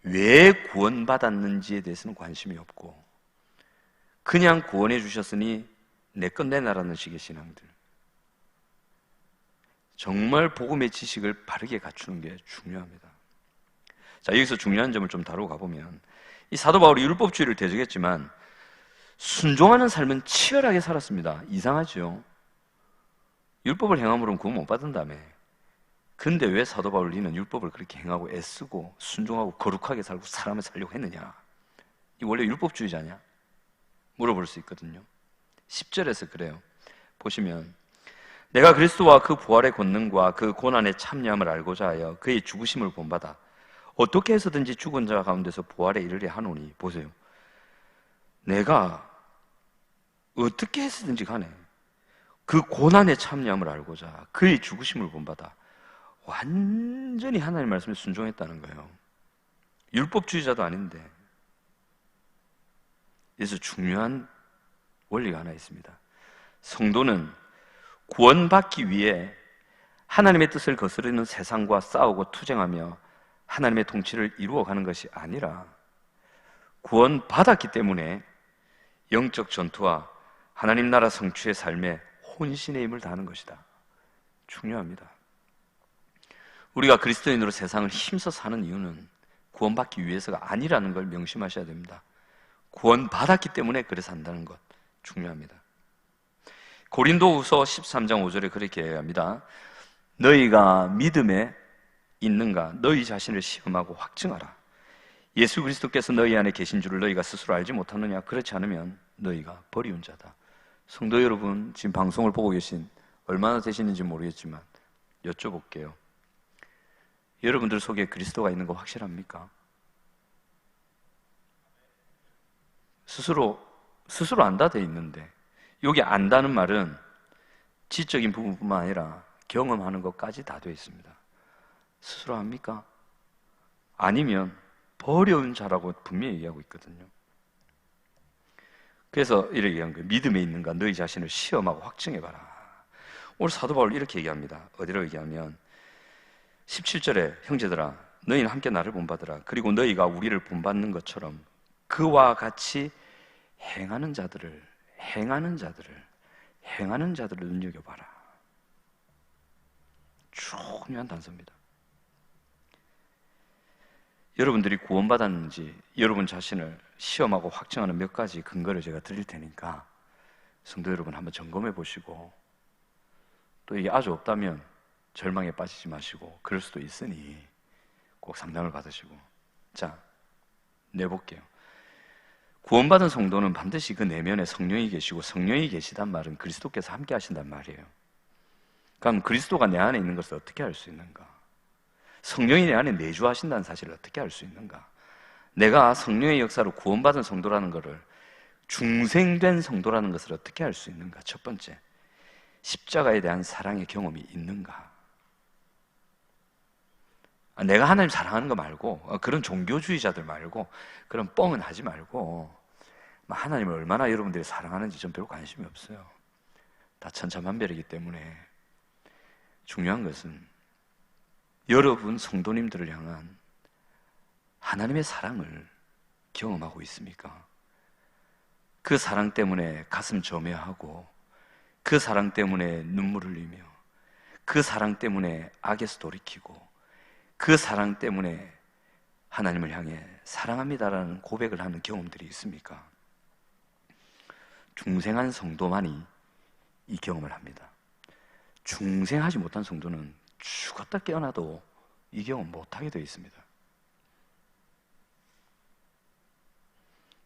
[SPEAKER 1] 왜 구원받았는지에 대해서는 관심이 없고 그냥 구원해 주셨으니 내 건 내놔라는 식의 신앙들. 정말 복음의 지식을 바르게 갖추는 게 중요합니다. 자, 여기서 중요한 점을 좀 다루고 가보면, 이 사도 바울이 율법주의를 대적했지만 순종하는 삶은 치열하게 살았습니다. 이상하죠? 율법을 행함으로는 구원 못 받은다며. 근데 왜 사도 바울 니는 율법을 그렇게 행하고 애쓰고 순종하고 거룩하게 살고 사람을 살려고 했느냐? 이 원래 율법주의자냐? 물어볼 수 있거든요. 10절에서 그래요. 보시면, 내가 그리스도와 그 부활의 권능과 그 고난의 참여함을 알고자 하여 그의 죽으심을 본받아 어떻게 해서든지 죽은 자 가운데서 부활에 이르려 하노니. 보세요. 내가 어떻게 해서든지 간에 그 고난의 참여함을 알고자 그의 죽으심을 본받아 완전히 하나님의 말씀에 순종했다는 거예요. 율법주의자도 아닌데. 그래서 중요한 원리가 하나 있습니다. 성도는 구원받기 위해 하나님의 뜻을 거스르는 세상과 싸우고 투쟁하며 하나님의 통치를 이루어가는 것이 아니라 구원받았기 때문에 영적 전투와 하나님 나라 성취의 삶에 혼신의 힘을 다하는 것이다. 중요합니다. 우리가 그리스도인으로 세상을 힘써 사는 이유는 구원받기 위해서가 아니라는 걸 명심하셔야 됩니다. 구원받았기 때문에 그래서 한다는 것 중요합니다. 고린도후서 13장 5절에 그렇게 얘기합니다. 너희가 믿음에 있는가 너희 자신을 시험하고 확증하라. 예수 그리스도께서 너희 안에 계신 줄을 너희가 스스로 알지 못하느냐? 그렇지 않으면 너희가 버리운 자다. 성도 여러분, 지금 방송을 보고 계신 얼마나 되시는지 모르겠지만 여쭤볼게요. 여러분들 속에 그리스도가 있는 거 확실합니까? 스스로 안다 돼 있는데, 여기 안다는 말은 지적인 부분뿐만 아니라 경험하는 것까지 다 되어 있습니다. 스스로 압니까? 아니면 버려운 자라고 분명히 얘기하고 있거든요. 그래서 이렇게 얘기한 거예요. 믿음에 있는가 너희 자신을 시험하고 확증해봐라. 오늘 사도 바울 이렇게 얘기합니다. 어디로 얘기하면 17절에 형제들아 너희는 함께 나를 본받으라. 그리고 너희가 우리를 본받는 것처럼 그와 같이 행하는 자들을 눈여겨봐라. 중요한 단서입니다. 여러분들이 구원받았는지 여러분 자신을 시험하고 확증하는 몇 가지 근거를 제가 드릴 테니까 성도 여러분 한번 점검해 보시고, 또 이게 아주 없다면 절망에 빠지지 마시고, 그럴 수도 있으니 꼭 상담을 받으시고. 자, 내볼게요. 구원받은 성도는 반드시 그 내면에 성령이 계시고, 성령이 계시단 말은 그리스도께서 함께 하신단 말이에요. 그럼 그리스도가 내 안에 있는 것을 어떻게 알 수 있는가? 성령이 내 안에 내주하신다는 사실을 어떻게 알 수 있는가? 내가 성령의 역사로 구원받은 성도라는 것을, 중생된 성도라는 것을 어떻게 알 수 있는가? 첫 번째, 십자가에 대한 사랑의 경험이 있는가? 내가 하나님 사랑하는 거 말고, 그런 종교주의자들 말고, 그런 뻥은 하지 말고, 하나님을 얼마나 여러분들이 사랑하는지 전 별로 관심이 없어요. 다 천차만별이기 때문에. 중요한 것은 여러분 성도님들을 향한 하나님의 사랑을 경험하고 있습니까? 그 사랑 때문에 가슴 점여하고, 그 사랑 때문에 눈물 흘리며, 그 사랑 때문에 악에서 돌이키고, 그 사랑 때문에 하나님을 향해 사랑합니다라는 고백을 하는 경험들이 있습니까? 중생한 성도만이 이 경험을 합니다. 중생하지 못한 성도는 죽었다 깨어나도 이 경험 못하게 되어 있습니다.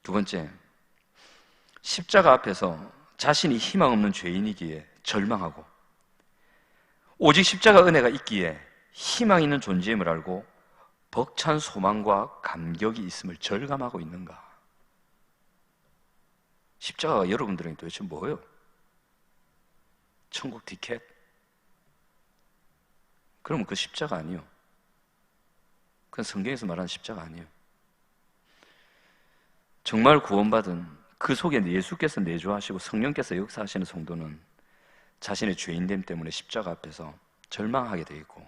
[SPEAKER 1] 두 번째, 십자가 앞에서 자신이 희망 없는 죄인이기에 절망하고, 오직 십자가 은혜가 있기에 희망 있는 존재임을 알고 벅찬 소망과 감격이 있음을 절감하고 있는가? 십자가가 여러분들에게 도대체 뭐예요? 천국 티켓? 그러면 그 십자가 아니요. 그건 성경에서 말하는 십자가 아니에요. 정말 구원받은 그 속에 예수께서 내주하시고 성령께서 역사하시는 성도는 자신의 죄인됨 때문에 십자가 앞에서 절망하게 되어 있고,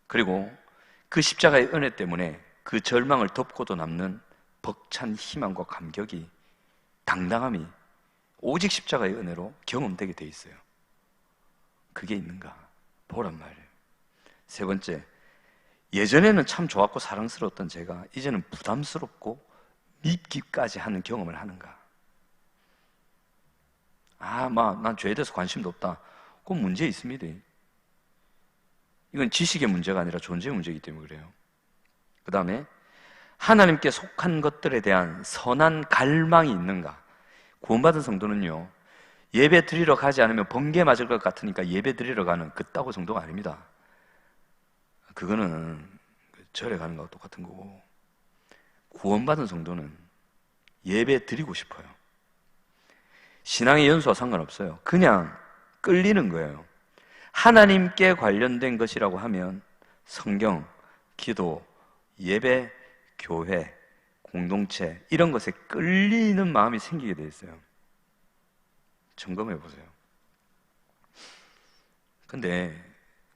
[SPEAKER 1] 그리고 그 십자가의 은혜 때문에 그 절망을 덮고도 남는 벅찬 희망과 감격이, 당당함이 오직 십자가의 은혜로 경험되게 되어 있어요. 그게 있는가 보란 말이에요. 세 번째, 예전에는 참 좋았고 사랑스러웠던 제가 이제는 부담스럽고 밉기까지 하는 경험을 하는가? 난 죄에 대해서 관심도 없다. 그건 문제 있습니다. 이건 지식의 문제가 아니라 존재의 문제이기 때문에 그래요. 그 다음에 하나님께 속한 것들에 대한 선한 갈망이 있는가? 구원받은 성도는요, 예배 드리러 가지 않으면 번개 맞을 것 같으니까 예배 드리러 가는 그따구 정도가 아닙니다. 그거는 절에 가는 거하고 똑같은 거고, 구원받은 성도는 예배 드리고 싶어요. 신앙의 연수와 상관없어요. 그냥 끌리는 거예요. 하나님께 관련된 것이라고 하면 성경, 기도, 예배, 교회, 공동체 이런 것에 끌리는 마음이 생기게 돼 있어요. 점검해 보세요. 근데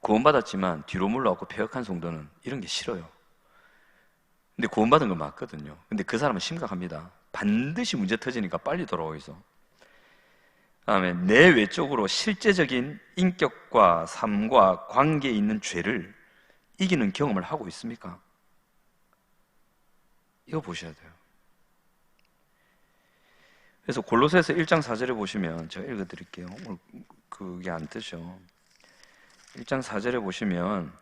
[SPEAKER 1] 구원받았지만 뒤로 물러왔고 폐역한 성도는 이런 게 싫어요. 근데 구원받은 건 맞거든요. 근데 그 사람은 심각합니다. 반드시 문제 터지니까 빨리 돌아오고 있어. 다음에 내 외적으로 실제적인 인격과 삶과 관계에 있는 죄를 이기는 경험을 하고 있습니까? 이거 보셔야 돼요. 그래서 골로새서 1장 4절에 보시면, 제가 읽어드릴게요. 오늘 그게 안 뜨죠. 1장 4절에 보시면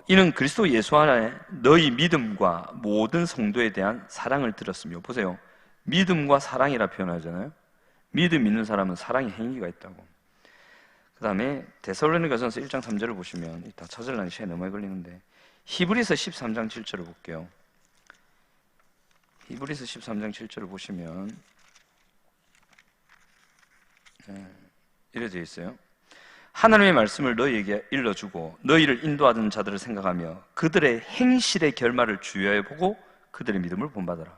[SPEAKER 1] 이는 그리스도 예수 안에 너희 믿음과 모든 성도에 대한 사랑을 들었으며, 보세요. 믿음과 사랑이라 표현하잖아요. 믿음 있는 사람은 사랑의 행위가 있다고. 그 다음에 데살로니가전서 1장 3절을 보시면, 다 찾으려니 시간이 너무 걸리는데, 히브리서 13장 7절을 볼게요. 히브리서 13장 7절을 보시면 이래 되어 있어요. 하나님의 말씀을 너희에게 일러주고 너희를 인도하던 자들을 생각하며 그들의 행실의 결말을 주의하여 보고 그들의 믿음을 본받아라.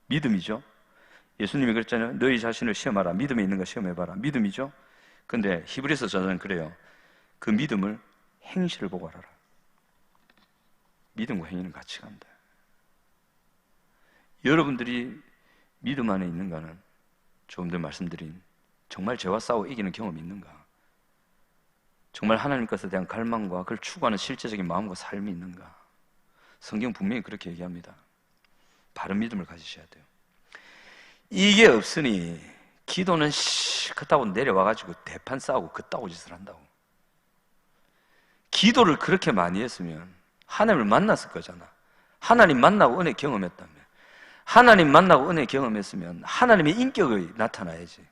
[SPEAKER 1] 믿음이죠. 예수님이 그랬잖아요. 너희 자신을 시험하라. 믿음에 있는가 시험해봐라. 믿음이죠. 근데 히브리서 저자는 그래요. 그 믿음을 행실을 보고 알아라. 믿음과 행위는 같이 간다. 여러분들이 믿음 안에 있는가는 조금 전에 말씀드린 정말 죄와 싸워 이기는 경험이 있는가? 정말 하나님 것에 대한 갈망과 그걸 추구하는 실제적인 마음과 삶이 있는가? 성경 분명히 그렇게 얘기합니다. 바른 믿음을 가지셔야 돼요. 이게 없으니 기도는 그따고 내려와가지고 대판 싸우고 그따고 짓을 한다고. 기도를 그렇게 많이 했으면 하나님을 만났을 거잖아. 하나님 만나고 은혜 경험했다며. 하나님 만나고 은혜 경험했으면 하나님의 인격이 나타나야지.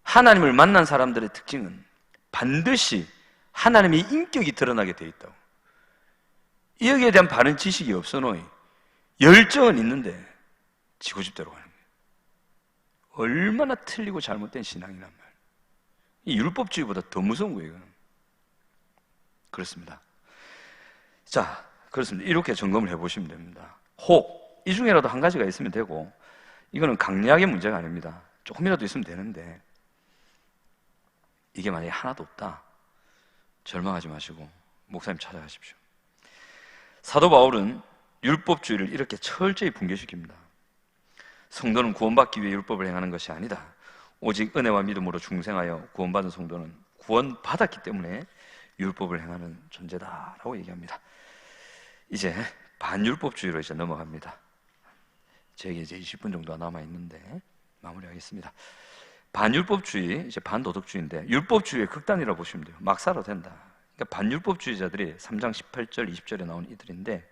[SPEAKER 1] 하나님을 만난 사람들의 특징은 반드시 하나님의 인격이 드러나게 돼 있다고. 여기에 대한 바른 지식이 없어 놓이 열정은 있는데 지고집대로 가는 거예요. 얼마나 틀리고 잘못된 신앙이란 말이에요. 이 율법주의보다 더 무서운 거예요. 이거는. 그렇습니다. 자, 그렇습니다. 이렇게 점검을 해보시면 됩니다. 혹, 이 중에라도 한 가지가 있으면 되고, 이거는 강약의 문제가 아닙니다. 조금이라도 있으면 되는데, 이게 만약에 하나도 없다, 절망하지 마시고 목사님 찾아가십시오. 사도 바울은 율법주의를 이렇게 철저히 붕괴시킵니다. 성도는 구원받기 위해 율법을 행하는 것이 아니다. 오직 은혜와 믿음으로 중생하여 구원받은 성도는 구원받았기 때문에 율법을 행하는 존재다라고 얘기합니다. 이제 반율법주의로 이제 넘어갑니다. 제게 이제 20분 정도가 남아있는데 마무리하겠습니다. 반율법주의, 이제 반도덕주의인데, 율법주의의 극단이라고 보시면 돼요. 막 살아도 된다. 그러니까 반율법주의자들이 3장 18절, 20절에 나온 이들인데,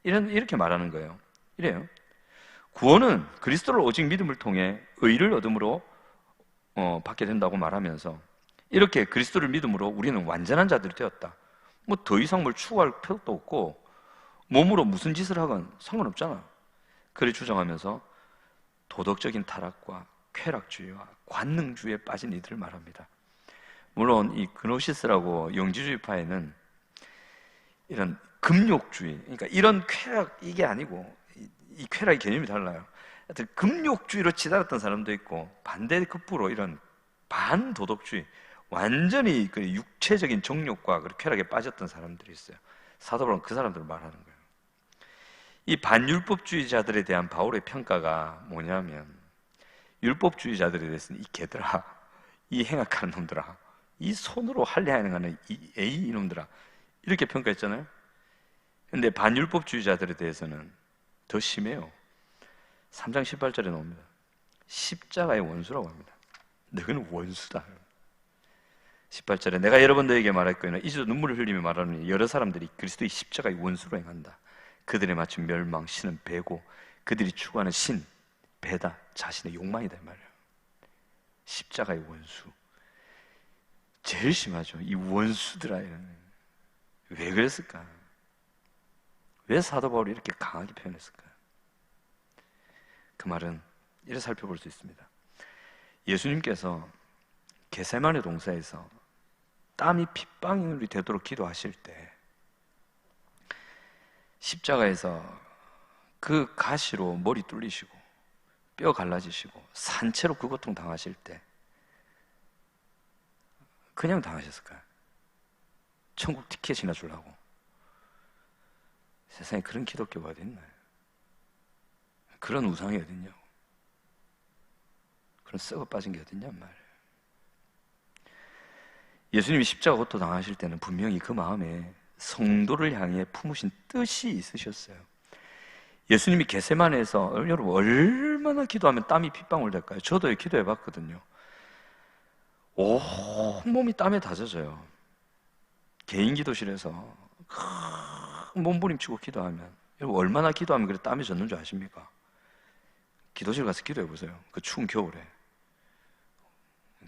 [SPEAKER 1] 이렇게 말하는 거예요. 이래요. 구원은 그리스도를 오직 믿음을 통해 의를 얻음으로 받게 된다고 말하면서, 이렇게 그리스도를 믿음으로 우리는 완전한 자들이 되었다. 뭐 더 이상 뭘 추구할 필요도 없고, 몸으로 무슨 짓을 하건 상관없잖아. 그를 주장하면서 도덕적인 타락과 쾌락주의와 관능주의에 빠진 이들을 말합니다. 물론 이 그노시스라고 영지주의파에는 이런 금욕주의, 그러니까 이런 쾌락, 이게 아니고 이 쾌락의 개념이 달라요. 하여튼 금욕주의로 치달았던 사람도 있고, 반대급부로 이런 반도덕주의, 완전히 그 육체적인 정욕과 그 쾌락에 빠졌던 사람들이 있어요. 사도 바울은 그 사람들을 말하는 거예요. 이 반율법주의자들에 대한 바울의 평가가 뭐냐면, 율법주의자들에 대해서는 이 개들아, 이 행악하는 놈들아, 이 손으로 할례하는 이 에이 이놈들아, 이렇게 평가했잖아요. 근데 반율법주의자들에 대해서는 더 심해요. 3장 18절에 나옵니다. 십자가의 원수라고 합니다. 너희는 원수다. 18절에 내가 여러 번 너에게 말했거니와 이제도 눈물을 흘리며 말하노니 여러 사람들이 그리스도의 십자가의 원수로 행한다. 그들에 맞춘 멸망, 신은 배고 그들이 추구하는 신, 배다, 자신의 욕망이다 이 말이에요. 십자가의 원수, 제일 심하죠. 이 원수들아, 왜 그랬을까? 왜 사도 바울이 이렇게 강하게 표현했을까? 그 말은 이렇게 살펴볼 수 있습니다. 예수님께서 겟세마네 동산에서 땀이 핏방울이 되도록 기도하실 때, 십자가에서 그 가시로 머리 뚫리시고 뼈 갈라지시고 산채로 그 고통 당하실 때 그냥 당하셨을까요? 천국 티켓이나 주려고? 세상에 그런 기독교가 어디 있나요? 그런 우상이 어디 있냐고? 그런 썩어 빠진 게 어디 있냔 말이에요. 예수님이 십자가 고통 당하실 때는 분명히 그 마음에 성도를 향해 품으신 뜻이 있으셨어요. 예수님이 겟세마네에서 여러분 얼마나 기도하면 땀이 핏방울 될까요? 저도 기도해 봤거든요. 온몸이 땀에 다 젖어요. 개인 기도실에서 몸부림치고 기도하면, 여러분 얼마나 기도하면 그래 땀이 젖는 줄 아십니까? 기도실 가서 기도해 보세요. 그 추운 겨울에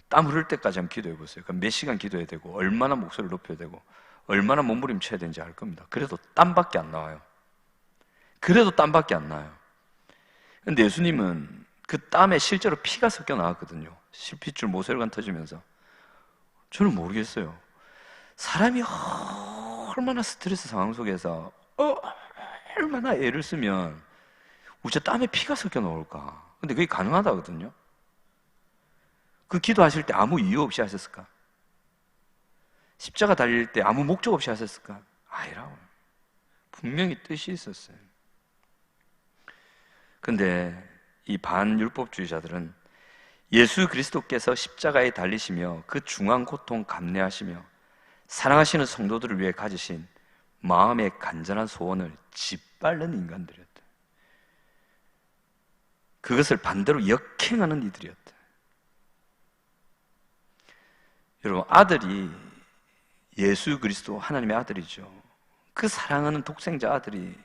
[SPEAKER 1] 땀 흐를 때까지 한번 기도해 보세요. 그럼 몇 시간 기도해야 되고, 얼마나 목소리를 높여야 되고, 얼마나 몸부림쳐야 되는지 알 겁니다. 그래도 땀밖에 안 나와요. 그래도 땀밖에 안 나요. 근데 예수님은 그 땀에 실제로 피가 섞여 나왔거든요. 실핏줄 모세혈관 터지면서. 저는 모르겠어요. 사람이 얼마나 스트레스 상황 속에서 얼마나 애를 쓰면 우체 땀에 피가 섞여 나올까. 근데 그게 가능하다거든요. 그 기도하실 때 아무 이유 없이 하셨을까? 십자가 달릴 때 아무 목적 없이 하셨을까? 아니라고요. 분명히 뜻이 있었어요. 근데 이 반율법주의자들은 예수 그리스도께서 십자가에 달리시며 그 중한 고통 감내하시며 사랑하시는 성도들을 위해 가지신 마음의 간절한 소원을 짓밟는 인간들이었다. 그것을 반대로 역행하는 이들이었다. 여러분, 아들이 예수 그리스도 하나님의 아들이죠. 그 사랑하는 독생자 아들이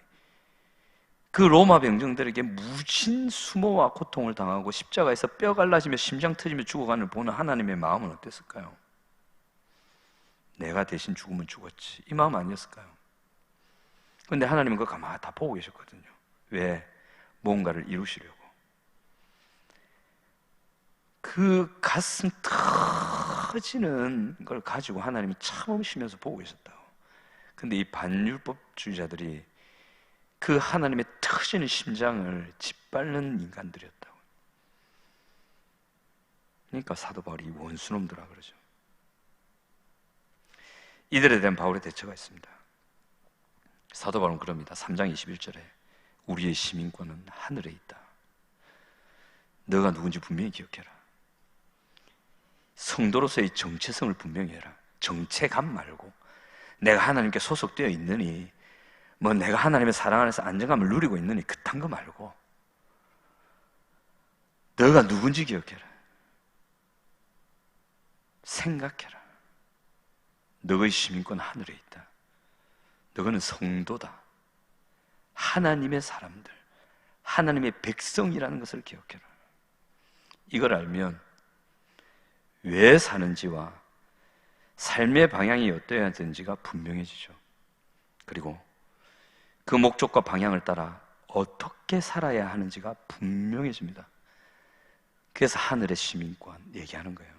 [SPEAKER 1] 그 로마 병정들에게 무진 수모와 고통을 당하고 십자가에서 뼈 갈라지며 심장 터지며 죽어가는 보는 하나님의 마음은 어땠을까요? 내가 대신 죽으면 죽었지, 이 마음 아니었을까요? 그런데 하나님은 그거 가만히 다 보고 계셨거든요. 왜? 뭔가를 이루시려고. 그 가슴 터지는 걸 가지고 하나님이 참으시면서 보고 계셨다고. 근데 이 반율법주의자들이 그 하나님의 터지는 심장을 짓밟는 인간들이었다고. 그러니까 사도 바울이 원수놈들아 그러죠. 이들에 대한 바울의 대처가 있습니다. 사도 바울은 그럽니다. 3장 21절에 우리의 시민권은 하늘에 있다. 너가 누군지 분명히 기억해라. 성도로서의 정체성을 분명히 해라. 정체감 말고 내가 하나님께 소속되어 있느니, 뭐 내가 하나님의 사랑 안에서 안정감을 누리고 있느니 그딴 거 말고 너가 누군지 기억해라. 생각해라. 너의 시민권 하늘에 있다. 너는 성도다. 하나님의 사람들, 하나님의 백성이라는 것을 기억해라. 이걸 알면 왜 사는지와 삶의 방향이 어떠해야 되는지가 분명해지죠. 그리고 그 목적과 방향을 따라 어떻게 살아야 하는지가 분명해집니다. 그래서 하늘의 시민권 얘기하는 거예요.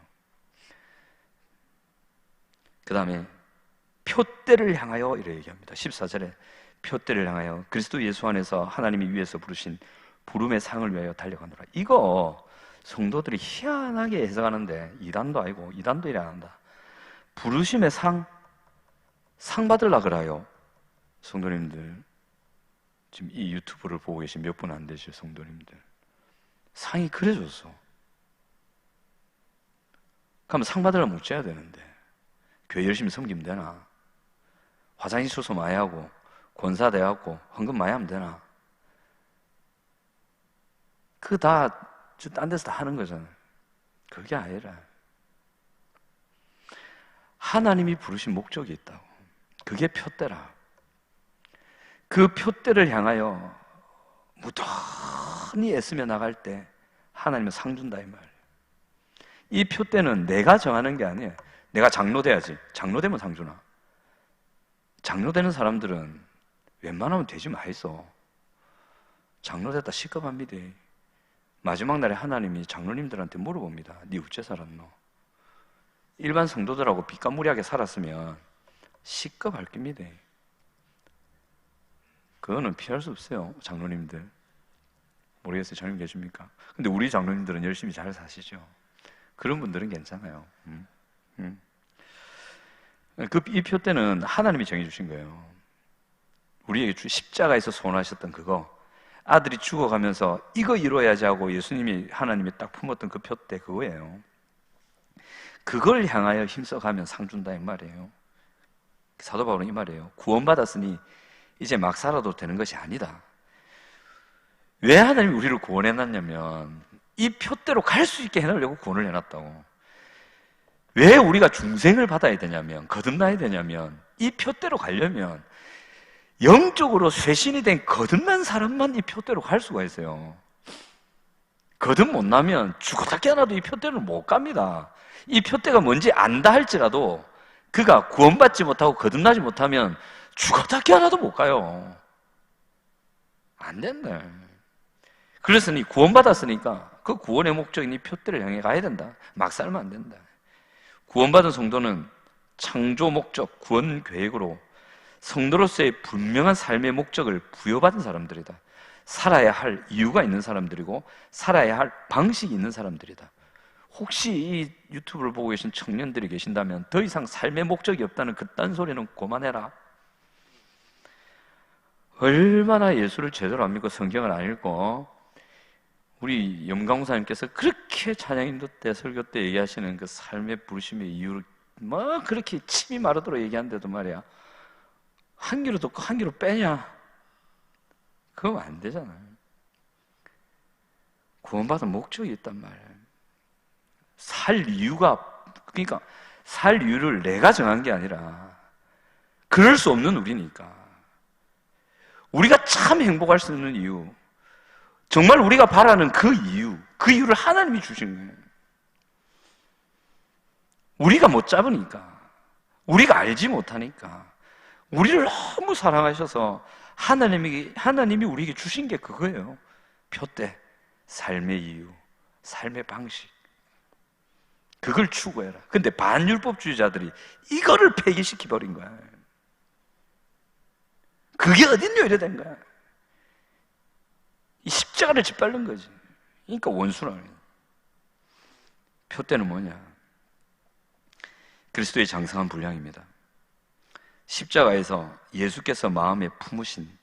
[SPEAKER 1] 그 다음에 표대를 향하여 이렇게 얘기합니다. 14절에 표대를 향하여 그리스도 예수 안에서 하나님이 위에서 부르신 부름의 상을 위하여 달려가노라. 이거 성도들이 희한하게 해석하는데 이단도 아니고 이단도 이래 안 한다. 부르심의 상 받으려 그래요. 성도님들, 지금 이 유튜브를 보고 계신 몇 분 안 되실 성도님들, 상이 그래 줬어. 그럼 상 받으려면 어째야 되는데 교회 열심히 섬기면 되나? 화장실 수소 많이 하고 권사 돼갖고 헌금 많이 하면 되나? 그거 다 딴 데서 다 하는 거잖아요. 그게 아니라 하나님이 부르신 목적이 있다고. 그게 표대라. 그 표대를 향하여 무던히 애쓰며 나갈 때 하나님은 상 준다 이 말이에요. 이 표대는 내가 정하는 게 아니에요. 내가 장로 돼야지. 장로 되면 상 주나? 장로 되는 사람들은 웬만하면 되지 마 있어. 장로 됐다 시급합니다. 마지막 날에 하나님이 장로님들한테 물어봅니다. 네 어째 살았노? 일반 성도들하고 비까무리하게 살았으면 시급할 겁니다. 그거는 피할 수 없어요. 장로님들 모르겠어요. 장로님 계십니까? 근데 우리 장로님들은 열심히 잘 사시죠. 그런 분들은 괜찮아요. 이 표대는 하나님이 정해주신 거예요. 우리에게 십자가에서 소원하셨던 그거, 아들이 죽어가면서 이거 이루어야지 하고 예수님이 하나님이 딱 품었던 그 표대 그거예요. 그걸 향하여 힘써가면 상 준다 이 말이에요. 사도 바울은 이 말이에요. 구원받았으니 이제 막 살아도 되는 것이 아니다. 왜 하나님이 우리를 구원해놨냐면 이 표대로 갈 수 있게 해놓으려고 구원을 해놨다고. 왜 우리가 중생을 받아야 되냐면, 거듭나야 되냐면, 이 표대로 가려면 영적으로 쇄신이 된 거듭난 사람만 이 표대로 갈 수가 있어요. 거듭 못 나면 죽었다 깨어나도 이 표대로 못 갑니다. 이 표대가 뭔지 안다 할지라도 그가 구원받지 못하고 거듭나지 못하면 죽었다 깨어나도 못 가요. 안 된다. 그랬으니 구원받았으니까 그 구원의 목적인 이 표대를 향해 가야 된다. 막 살면 안 된다. 구원받은 성도는 창조 목적, 구원 계획으로 성도로서의 분명한 삶의 목적을 부여받은 사람들이다. 살아야 할 이유가 있는 사람들이고 살아야 할 방식이 있는 사람들이다. 혹시 이 유튜브를 보고 계신 청년들이 계신다면 더 이상 삶의 목적이 없다는 그딴 소리는 그만해라. 얼마나 예수를 제대로 안 믿고 성경을 안 읽고 우리 염강무사님께서 그렇게 찬양인도 때 설교 때 얘기하시는 그 삶의 부르심의 이유를 뭐 그렇게 침이 마르도록 얘기하는데도 말이야 한 귀로 듣고 한 귀로 빼냐? 그건 안 되잖아요. 구원받은 목적이 있단 말이에요. 살 이유가, 그러니까 살 이유를 내가 정한 게 아니라 그럴 수 없는 우리니까. 우리가 참 행복할 수 있는 이유, 정말 우리가 바라는 그 이유를 하나님이 주신 거예요. 우리가 못 잡으니까, 우리가 알지 못하니까, 우리를 너무 사랑하셔서 하나님이 우리에게 주신 게 그거예요. 표대, 삶의 이유, 삶의 방식. 그걸 추구해라. 근데 반율법주의자들이 이거를 폐기시켜버린 거야. 그게 어딨냐 이래 된 거야. 이 십자가를 짓밟는 거지. 그러니까 원수라는 거야. 표대는 뭐냐? 그리스도의 장성한 분량입니다. 십자가에서 예수께서 마음에 품으신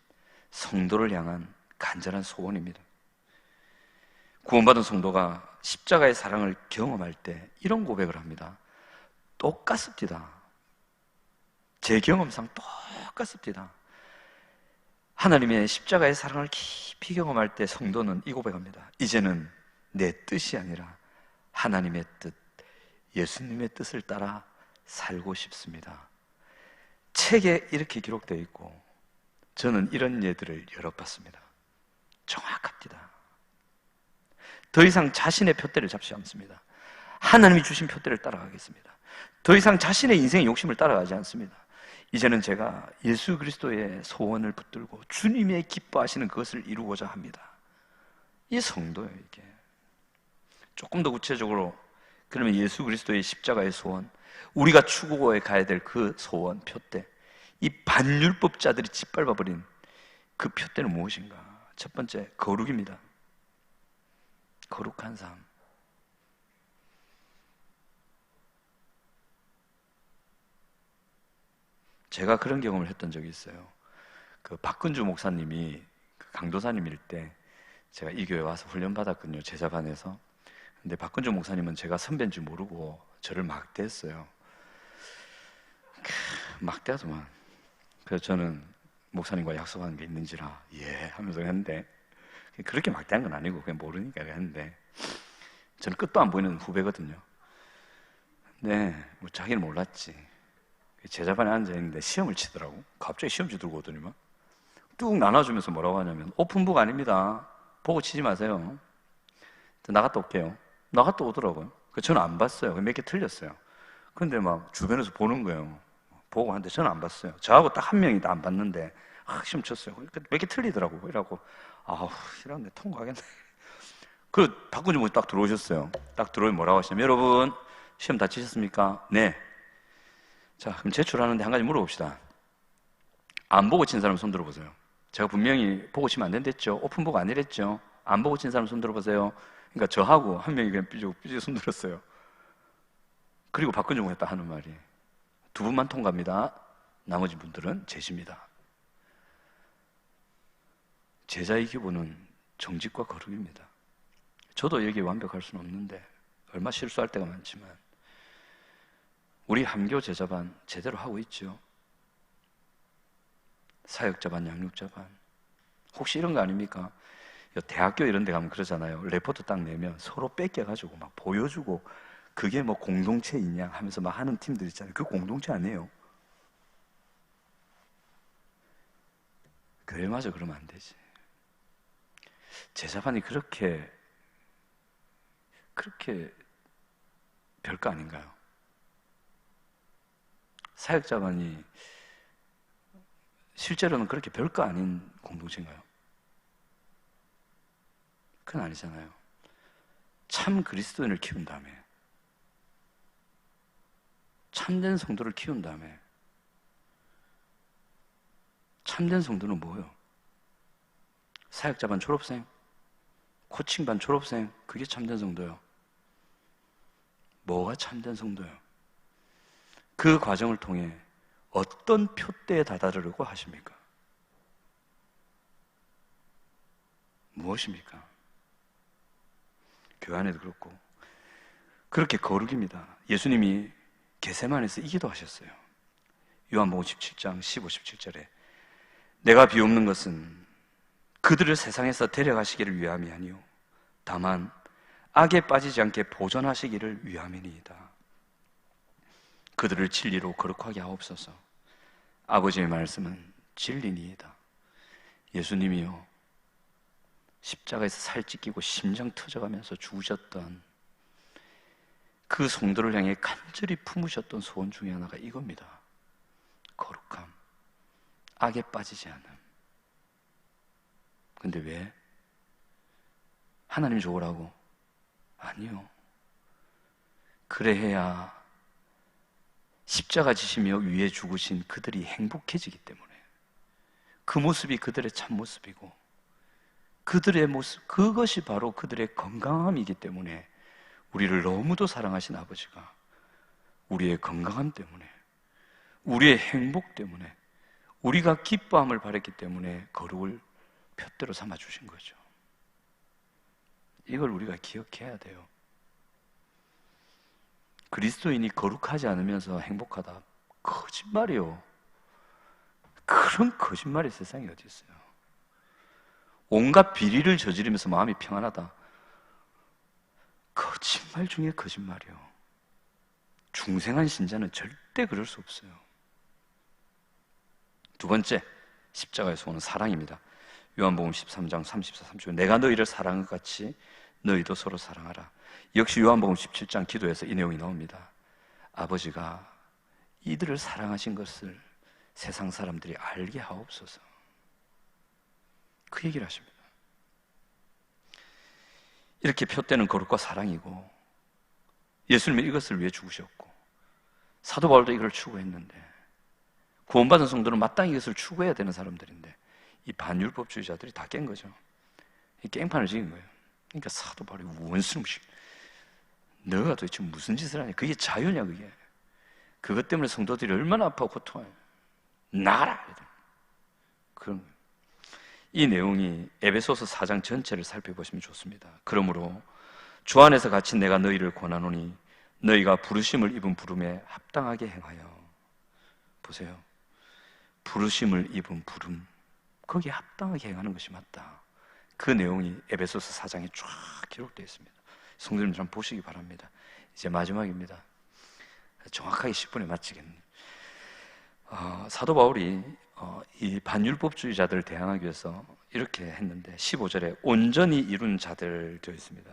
[SPEAKER 1] 성도를 향한 간절한 소원입니다. 구원받은 성도가 십자가의 사랑을 경험할 때 이런 고백을 합니다. 똑같습니다. 제 경험상 똑같습니다. 하나님의 십자가의 사랑을 깊이 경험할 때 성도는 이 고백합니다. 이제는 내 뜻이 아니라 하나님의 뜻, 예수님의 뜻을 따라 살고 싶습니다. 책에 이렇게 기록되어 있고 저는 이런 예들을 여러 봤습니다. 정확합니다. 더 이상 자신의 표대를 잡지 않습니다. 하나님이 주신 표대를 따라가겠습니다. 더 이상 자신의 인생의 욕심을 따라가지 않습니다. 이제는 제가 예수 그리스도의 소원을 붙들고 주님의 기뻐하시는 그것을 이루고자 합니다. 이 성도예요, 이게. 조금 더 구체적으로, 그러면 예수 그리스도의 십자가의 소원, 우리가 추구해 가야 될 그 소원, 표대, 이 반율법자들이 짓밟아버린 그 표대는 무엇인가? 첫 번째, 거룩입니다. 거룩한 삶. 제가 그런 경험을 했던 적이 있어요. 그 박근주 목사님이 강도사님일 때 제가 이 교회 와서 훈련 받았거든요, 제자반에서. 근데 박근주 목사님은 제가 선배인 줄 모르고 저를 막대했어요. 막대하더만. 그래서 저는 목사님과 약속한 게 있는지라 예 하면서 했는데, 그렇게 막대한 건 아니고 그냥 모르니까 했는데, 저는 끝도 안 보이는 후배거든요. 네, 뭐 자기는 몰랐지. 제자반에 앉아있는데 시험을 치더라고. 갑자기 시험지 들고 오더니만 뚝 나눠주면서 뭐라고 하냐면, 오픈북 아닙니다, 보고 치지 마세요. 나갔다 올게요. 나갔다 오더라고요. 저는 안 봤어요. 몇 개 틀렸어요. 근데 막 주변에서 보는 거예요. 보고 하는데 저는 안 봤어요. 저하고 딱 한 명이 다 안 봤는데 시험 쳤어요. 몇 개 틀리더라고. 이라고 아우 이런데 통과하겠네. 그 박군주 목사 딱 들어오셨어요. 딱 들어오면 뭐라고 하시냐면, 여러분 시험 다 치셨습니까? 네. 자, 그럼 제출하는데 한 가지 물어봅시다. 안 보고 친 사람 손 들어보세요. 제가 분명히 보고 치면 안 된댔죠? 오픈북 아니랬죠? 안 보고 친 사람 손 들어보세요. 그러니까 저하고 한 명이 그냥 삐죽 손 들었어요. 그리고 박근종 했다 하는 말이, 두 분만 통과합니다. 나머지 분들은 제시입니다. 제자의 기본은 정직과 거룩입니다. 저도 여기 완벽할 수는 없는데 얼마 실수할 때가 많지만 우리 함교 제자반 제대로 하고 있죠. 사역자반, 양육자반. 혹시 이런 거 아닙니까? 대학교 이런 데 가면 그러잖아요. 레포트 딱 내면 서로 뺏겨가지고 막 보여주고, 그게 뭐 공동체이냐 하면서 막 하는 팀들 있잖아요. 그 공동체 아니에요. 교회마저 그러면 안 되지. 제자반이 그렇게 별거 아닌가요? 사역자반이 실제로는 그렇게 별거 아닌 공동체인가요? 그건 아니잖아요. 참 그리스도인을 키운 다음에, 참된 성도를 키운 다음에, 참된 성도는 뭐예요? 사역자반 졸업생, 코칭반 졸업생, 그게 참된 성도예요. 뭐가 참된 성도예요? 그 과정을 통해 어떤 표대에 다다르려고 하십니까? 무엇입니까? 교회 안에도 그렇고 그렇게 거룩입니다. 예수님이 겟세마네에서 이 기도하셨어요. 요한복음 17장 15, 17절에 내가 비옵는 것은 그들을 세상에서 데려가시기를 위함이 아니요 다만 악에 빠지지 않게 보존하시기를 위함이니이다. 그들을 진리로 거룩하게 하옵소서. 아버지의 말씀은 진리니이다. 예수님이요, 십자가에서 살 찢기고 심장 터져가면서 죽으셨던 그 성도를 향해 간절히 품으셨던 소원 중에 하나가 이겁니다. 거룩함, 악에 빠지지 않음. 근데 왜? 하나님 좋으라고? 아니요. 그래야 십자가 지시며 위에 죽으신 그들이 행복해지기 때문에, 그 모습이 그들의 참 모습이고 그들의 모습, 그것이 바로 그들의 건강함이기 때문에 우리를 너무도 사랑하신 아버지가 우리의 건강함 때문에, 우리의 행복 때문에, 우리가 기뻐함을 바랬기 때문에 거룩을 푯대로 삼아주신 거죠. 이걸 우리가 기억해야 돼요. 그리스도인이 거룩하지 않으면서 행복하다, 거짓말이요. 그런 거짓말이 세상에 어디 있어요. 온갖 비리를 저지르면서 마음이 평안하다, 거짓말 중에 거짓말이요. 중생한 신자는 절대 그럴 수 없어요. 두 번째, 십자가에서 오는 사랑입니다. 요한복음 13장 34, 35. 내가 너희를 사랑한 것 같이 너희도 서로 사랑하라. 역시 요한복음 17장 기도에서 이 내용이 나옵니다. 아버지가 이들을 사랑하신 것을 세상 사람들이 알게 하옵소서. 그 얘기를 하십니다. 이렇게 표되는 거룩과 사랑이고, 예수님이 이것을 위해 죽으셨고, 사도 바울도 이걸 추구했는데, 구원받은 성도는 마땅히 이것을 추구해야 되는 사람들인데, 이 반율법주의자들이 다 깬 거죠. 이 깽판을 지은 거예요. 그러니까 사도 바울이 원수놈식, 너가 도대체 무슨 짓을 하냐? 그게 자유냐 그게? 그것 때문에 성도들이 얼마나 아파하고 고통해요. 나가라! 그런 거예요. 이 내용이 에베소서 4장 전체를 살펴보시면 좋습니다. 그러므로 주 안에서 갇힌 내가 너희를 권하노니 너희가 부르심을 입은 부름에 합당하게 행하여. 보세요. 부르심을 입은 부름, 거기에 합당하게 행하는 것이 맞다. 그 내용이 에베소서 4장에 쫙 기록되어 있습니다. 성도님 좀 보시기 바랍니다. 이제 마지막입니다. 정확하게 10분에 마치겠네요. 사도 바울이 이 반율법주의자들을 대항하기 위해서 이렇게 했는데 15절에 온전히 이룬 자들 되어 있습니다.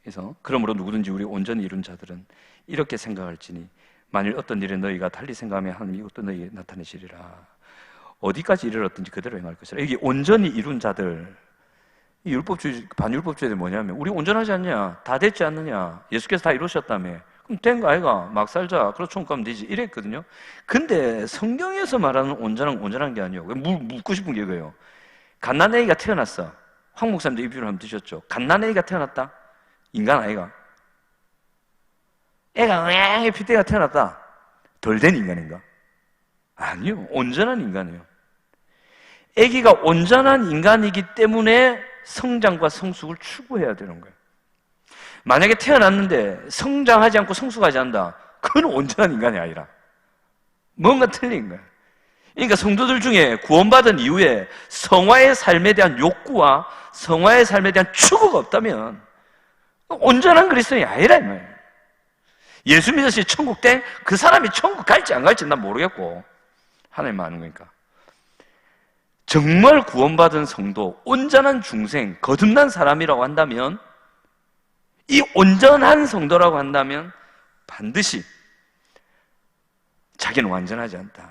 [SPEAKER 1] 그래서 그러므로 누구든지 우리 온전히 이룬 자들은 이렇게 생각할지니 만일 어떤 일에 너희가 달리 생각하면 하나님이 이것도 너희에게 나타내시리라. 어디까지 이르렀든지 그대로 행할 것이라. 여기 온전히 이룬 자들, 이 율법주의, 반율법주의들 뭐냐면 우리 온전하지 않냐? 다 됐지 않느냐? 예수께서 다 이루셨다며. 그럼 된 거 아이가? 막 살자. 그렇죠. 천국 가면 되지. 이랬거든요. 근데 성경에서 말하는 온전한 게 아니에요. 묻고 싶은 게 이거예요. 갓난아기가 태어났어. 황 목사님도 이 비유를 한번 드셨죠. 갓난아기가 태어났다. 인간 아이가. 애가 피대가 태어났다. 덜 된 인간인가? 아니요. 온전한 인간이에요. 아기가 온전한 인간이기 때문에 성장과 성숙을 추구해야 되는 거예요. 만약에 태어났는데 성장하지 않고 성숙하지 않는다, 그건 온전한 인간이 아니라 뭔가 틀린 거예요. 그러니까 성도들 중에 구원받은 이후에 성화의 삶에 대한 욕구와 성화의 삶에 대한 추구가 없다면 온전한 그리스도인이 아니라 이 말이에요. 예수 믿으시 천국 때 그 사람이 천국 갈지 안 갈지 난 모르겠고 하나님 아는 거니까. 정말 구원받은 성도, 온전한 중생, 거듭난 사람이라고 한다면, 이 온전한 성도라고 한다면 반드시 자기는 완전하지 않다.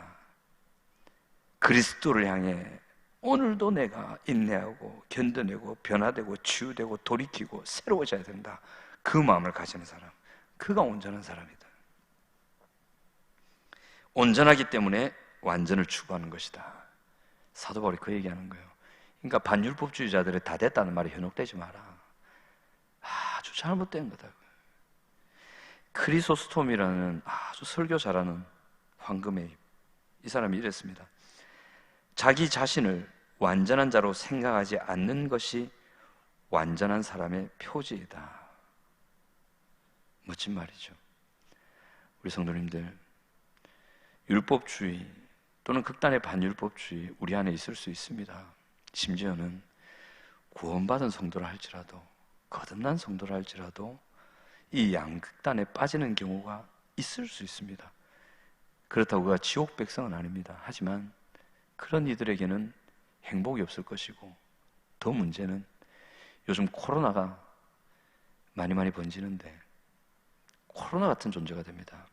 [SPEAKER 1] 그리스도를 향해 오늘도 내가 인내하고 견뎌내고 변화되고 치유되고 돌이키고 새로워져야 된다. 그 마음을 가지는 사람, 그가 온전한 사람이다. 온전하기 때문에 완전을 추구하는 것이다. 사도 바울이 그 얘기하는 거예요. 그러니까 반율법주의자들이 다 됐다는 말이 현혹되지 마라. 아주 잘못된 거다. 크리소스톰이라는 아주 설교 잘하는 황금의 이 사람이 이랬습니다. 자기 자신을 완전한 자로 생각하지 않는 것이 완전한 사람의 표지이다. 멋진 말이죠. 우리 성도님들, 율법주의 또는 극단의 반율법주의 우리 안에 있을 수 있습니다. 심지어는 구원받은 성도라 할지라도, 거듭난 성도라 할지라도 이 양극단에 빠지는 경우가 있을 수 있습니다. 그렇다고 그가 지옥 백성은 아닙니다. 하지만 그런 이들에게는 행복이 없을 것이고, 더 문제는 요즘 코로나가 많이 번지는데 코로나 같은 존재가 됩니다.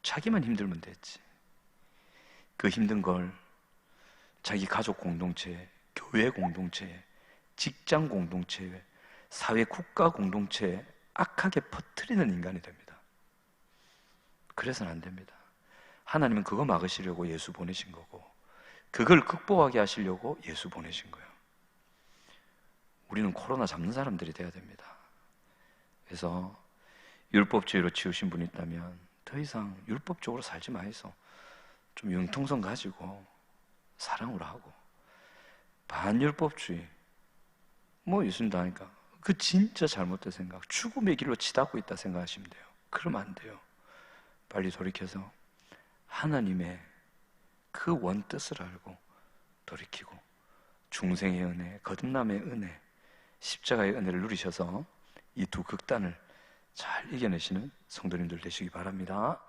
[SPEAKER 1] 자기만 힘들면 됐지. 그 힘든 걸 자기 가족 공동체, 교회 공동체, 직장 공동체, 사회 국가 공동체에 악하게 퍼뜨리는 인간이 됩니다. 그래서는 안 됩니다. 하나님은 그거 막으시려고 예수 보내신 거고, 그걸 극복하게 하시려고 예수 보내신 거예요. 우리는 코로나 잡는 사람들이 돼야 됩니다. 그래서 율법주의로 치우신 분이 있다면 더 이상 율법적으로 살지 마이소. 좀 융통성 가지고 사랑으로 하고. 반율법주의 뭐 예수님도 하니까 그 진짜 잘못된 생각, 죽음의 길로 치닫고 있다 생각하시면 돼요. 그러면 안 돼요. 빨리 돌이켜서 하나님의 그 원뜻을 알고 돌이키고 중생의 은혜, 거듭남의 은혜, 십자가의 은혜를 누리셔서 이 두 극단을 잘 이겨내시는 성도님들 되시기 바랍니다.